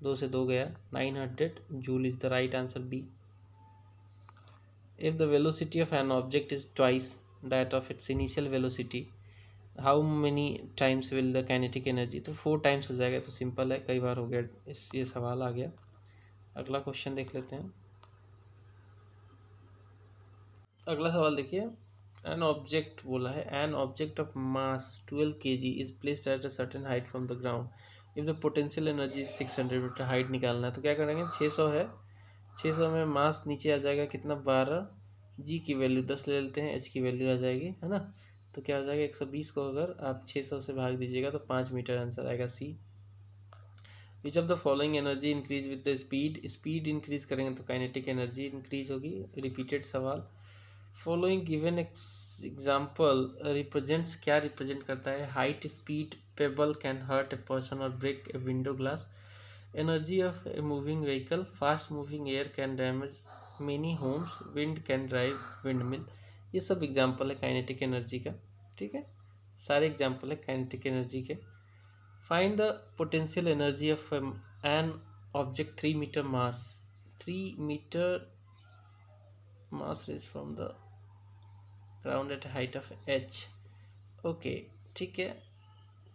2 से 2 गया, 900 joule is the right answer B. If the velocity of an object is twice that of its initial velocity, how many times will the kinetic energy? तो 4 टाइम्स हो जाएगा, तो सिंपल है, कई बार हो गया, इस ये सवाल आ गया। अगला क्वेश्चन देख लेते हैं। अगला सवाल देखिए, एन ऑब्जेक्ट बोला है, an object of mass 12 kg is placed at a certain height from the ground if the potential energy is 600 metre, height निकालना है, तो क्या करेंगे? 600 है, 600 में मास नीचे आ जाएगा कितना? 12, जी की वैल्यू 10 ले लेते हैं, एच की वैल्यू आ जाएगी, है ना, तो क्या हो जाएगा? 120 को अगर आप 600 से भाग दीजिएगा तो 5 मीटर आंसर आएगा C. Which of the following energy increase with the speed? Speed increase करेंगे तो काइनेटिक एनर्जी इंक्रीज होगी। रिपीटेड सवाल। फॉलोइंग गिवन एग्जाम्पल रिप्रेजेंट्स, क्या रिप्रेजेंट करता है? Height, speed, pebble can hurt a person और break a window glass, energy of a moving vehicle, fast moving air can damage many homes, wind can drive windmill. ये सब एग्जाम्पल है काइनेटिक एनर्जी का, ठीक है, सारे एग्जाम्पल है काइनेटिक एनर्जी के। Find the potential energy of an object 3 metre mass, 3 metre mass raise from the ground at height of h। Okay, ठीक है,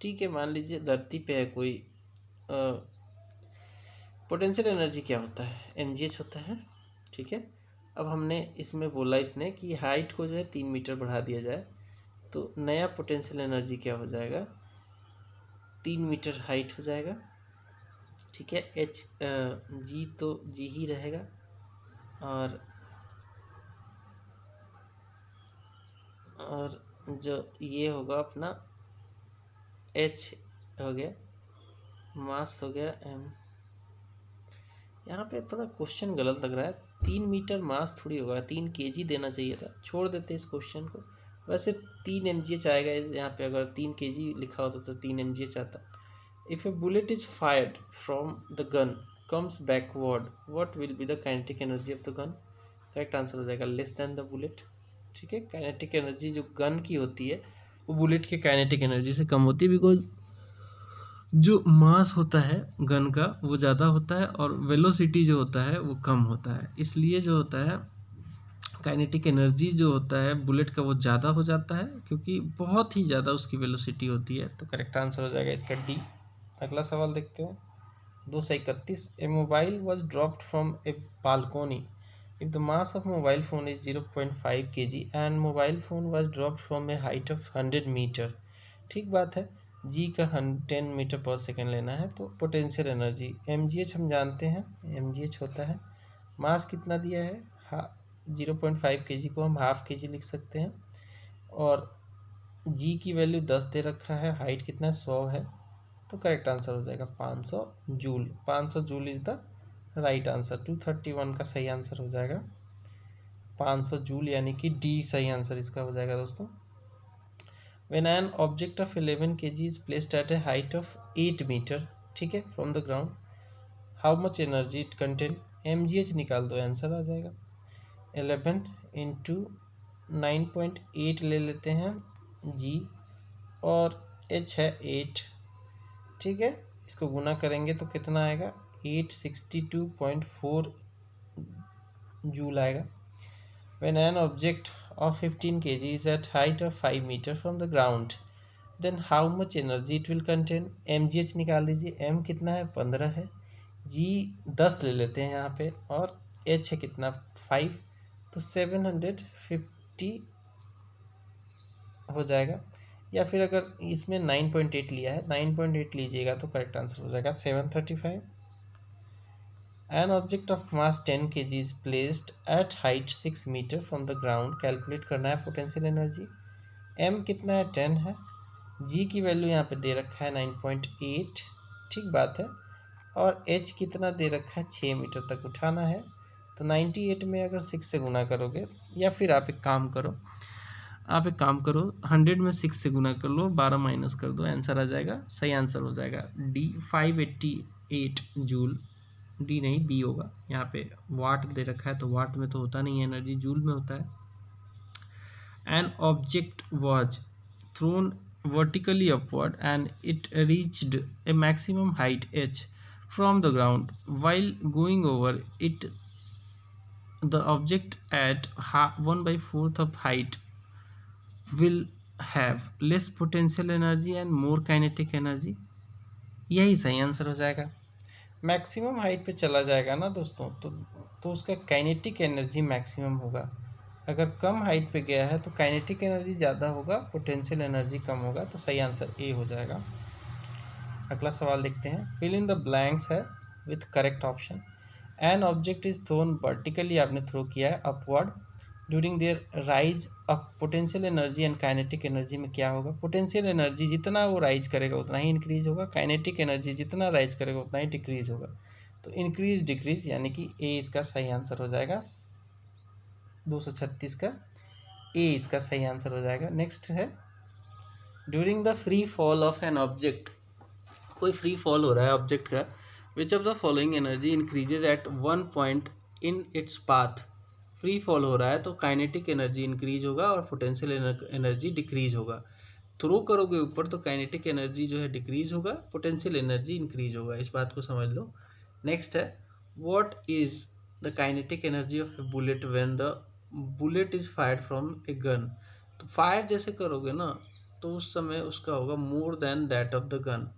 ठीक है, मान लीजिए धरती पे है कोई, पोटेंशियल एनर्जी क्या होता है, mgh होता है, ठीक है। अब हमने इसमें बोला इसने कि हाइट को जो है 3 मीटर बढ़ा दिया जाए, तो नया पोटेंशियल एनर्जी क्या हो जाएगा, 3 मीटर हाइट हो जाएगा, ठीक है। एच जी तो जी ही रहेगा, और जो ये होगा अपना एच हो गया, मास हो गया एम। यहाँ पे थोड़ा क्वेश्चन गलत लग रहा है, 3 मीटर मास थोड़ी होगा, 3 kg देना चाहिए था, छोड़ देते इस क्वेश्चन को। वैसे 3 mgh आएगा यहाँ पे, अगर 3 kg लिखा होता तो 3 mgh आता। If A bullet is fired from the gun comes backward, what will be the kinetic energy of the gun. Correct answer हो जाएगा लेस देन द बुलेट, ठीक है। काइनेटिक एनर्जी जो गन की होती है वो बुलेट के काइनेटिक एनर्जी से कम होती है, बिकॉज जो मास होता है गन का वो ज़्यादा होता है और वेलोसिटी जो होता है वो कम होता है, इसलिए जो होता है काइनेटिक एनर्जी जो होता है बुलेट का वो ज़्यादा हो जाता है, क्योंकि बहुत ही ज़्यादा उसकी वेलोसिटी होती है। तो करेक्ट आंसर हो जाएगा इसका डी। अगला सवाल देखते हैं 231। A mobile was dropped from a balcony if the mass of mobile phone is 0.5 kg and mobile phone was dropped from a height of 100 metre. ठीक बात है, जी का 10 मीटर पर सेकेंड लेना है, तो पोटेंशियल एनर्जी mgh हम जानते हैं, mgh होता है, मास कितना दिया है 0.5 kg को हम हाफ kg लिख सकते हैं, और जी की वैल्यू 10 दे रखा है, हाइट कितना 100 है, तो करेक्ट आंसर हो जाएगा 500 joule. 500 joule is the right answer, 231 का सही आंसर हो जाएगा 500 जूल, यानी कि डी सही आंसर इसका हो जाएगा दोस्तों। When an object of 11 kg is placed at a height of 8 metre, ठीक है, from the ground, how much energy it contain, mgh निकाल दो आंसर आ जाएगा। 11 इंटू 9.8 ले लेते हैं g, और h है 8, ठीक है, इसको गुना करेंगे तो कितना आएगा 862.4 जूल आएगा। When an object of 15 kg is at height of 5 meter from the ground, then how much energy it will contain, mgh निकाल दीजिए, m कितना है 15 है, g 10 ले लेते हैं यहाँ पे, और h है कितना 5, तो 750 हो जाएगा। या फिर अगर इसमें 9.8 लिया है, 9.8 लीजिएगा तो करेक्ट आंसर हो जाएगा 735। An object of mass 10 kg is placed at height 6 मीटर from the ground, कैलकुलेट करना है पोटेंशियल एनर्जी। m कितना है 10 है, g की वैल्यू यहाँ पे दे रखा है 9.8, ठीक बात है, और h कितना दे रखा है 6 मीटर तक उठाना है, तो 98 में अगर 6 से गुना करोगे, या फिर आप एक काम करो 100 में 6 से गुना कर लो, 12 माइनस कर दो, आंसर आ जाएगा, सही आंसर हो जाएगा डी 588 जूल। डी नहीं बी होगा, यहाँ पे वाट दे रखा है तो वाट में तो होता नहीं है एनर्जी, जूल में होता है। An object was thrown vertically upward and it reached A maximum height h from the ground, while going over it the object at 1/4 of height will have less potential energy and more kinetic energy, यही सही आंसर हो जाएगा। मैक्सिमम हाइट पे चला जाएगा ना दोस्तों, तो उसका काइनेटिक एनर्जी मैक्सिमम होगा। अगर कम हाइट पे गया है तो काइनेटिक एनर्जी ज़्यादा होगा, पोटेंशियल एनर्जी कम होगा, तो सही आंसर ए हो जाएगा। अगला सवाल देखते हैं, फिल इन द ब्लैंक्स है with correct option. N object is thrown vertically, आपने थ्रो किया है upward, during their rise of potential energy and kinetic energy में क्या होगा, पोटेंशियल एनर्जी जितना वो राइज करेगा उतना ही इंक्रीज होगा, काइनेटिक एनर्जी जितना राइज करेगा उतना ही डिक्रीज होगा, तो इंक्रीज डिक्रीज यानी कि ए इसका सही आंसर हो जाएगा। 236 का ए इसका सही आंसर हो जाएगा। नेक्स्ट है, during the free fall of an object, कोई फ्री फॉल हो रहा है ऑब्जेक्ट का, विच of the following energy increases at 1 point in its path free fall हो रहा है तो काइनेटिक एनर्जी इंक्रीज होगा और पोटेंशियल एनर्जी डिक्रीज होगा। थ्रो करोगे ऊपर तो काइनेटिक एनर्जी जो है डिक्रीज होगा, पोटेंशियल एनर्जी इंक्रीज होगा, इस बात को समझ लो। नेक्स्ट है, what is the kinetic energy of A bullet when the bullet is fired from a gun. तो फायर जैसे करोगे ना तो उस समय उसका होगा more than that of the gun.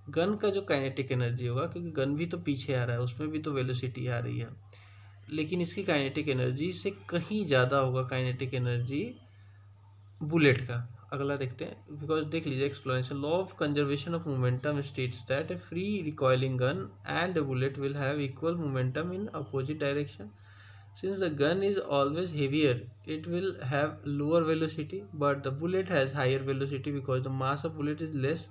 Gun का जो काइनेटिक एनर्जी होगा, क्योंकि गन भी तो पीछे आ रहा है, उसमें भी तो वेलोसिटी आ रही है, लेकिन इसकी काइनेटिक एनर्जी से कहीं ज़्यादा होगा काइनेटिक एनर्जी बुलेट का। अगला देखते हैं, बिकॉज देख लीजिए explanation, law of conservation of momentum states that A free recoiling gun and A bullet will have equal momentum in opposite direction. Since the gun is always heavier, it will have lower velocity, but the bullet has higher velocity because the mass of bullet is less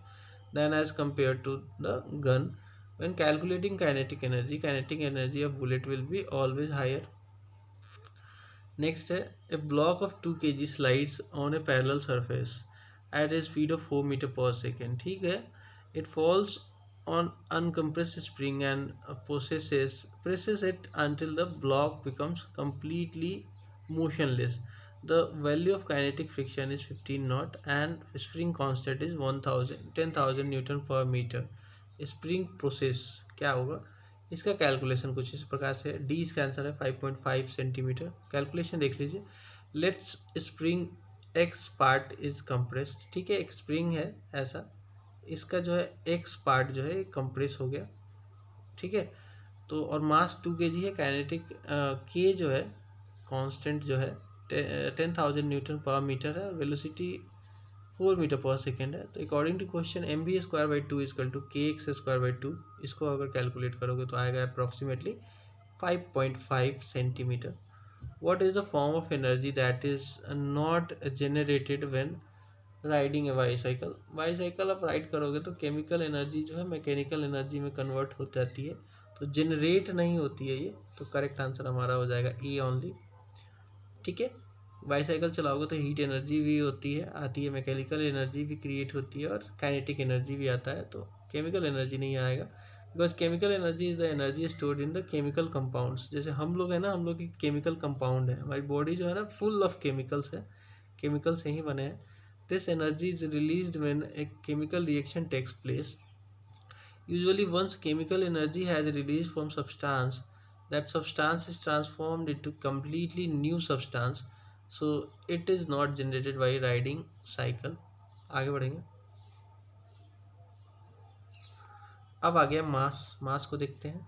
than as compared to the gun. When calculating kinetic energy of bullet will be always higher. Next है, a block of 2 kg slides on a parallel surface at a speed of 4 meter per second. ठीक है, it falls on uncompressed spring and presses it until the block becomes completely motionless. The value of kinetic friction is 15 knot and spring constant is 10,000 Newton per meter. Spring process क्या होगा, इसका कैलकुलेशन कुछ इस प्रकार से, डी इसका आंसर है 5.5 सेंटीमीटर। कैलकुलेशन देख लीजिए, let's spring x part is compressed. ठीक है, एक स्प्रिंग है ऐसा, इसका जो है एक्स पार्ट जो है कंप्रेस हो गया। ठीक है, तो और मास 2 kg है, काइनेटिक के जो है कांस्टेंट जो है 10,000 न्यूटन पर मीटर है, वेलोसिटी 4 मीटर पर सेकेंड है। तो according to question mv²/2 equal to kx²/2, इसको अगर कैलकुलेट करोगे तो आएगा approximately 5.5 centimetre. What is the form of energy that is not generated when riding a bicycle. Bicycle आप राइड करोगे तो केमिकल एनर्जी जो है मैकेनिकल एनर्जी में कन्वर्ट हो जाती है, तो जनरेट नहीं होती है ये, तो करेक्ट आंसर हमारा हो जाएगा ए ओनली। ठीक है, बाईसाइकिल चलाओगे तो हीट एनर्जी भी होती है, आती है, मैकेनिकल एनर्जी भी क्रिएट होती है और काइनेटिक एनर्जी भी आता है, तो केमिकल एनर्जी नहीं आएगा, because chemical energy is the energy stored in the chemical compounds. जैसे हम लोग है ना, हम लोग की केमिकल कंपाउंड है, हमारी बॉडी जो है ना फुल ऑफ केमिकल्स है, केमिकल से ही बने हैं। This energy is released when a chemical reaction takes place. Usually, once chemical energy has released from substance, that substance is transformed into completely new substance. So it is not generated by riding cycle. आगे बढ़ेंगे, अब आ गया मास। मास को देखते हैं।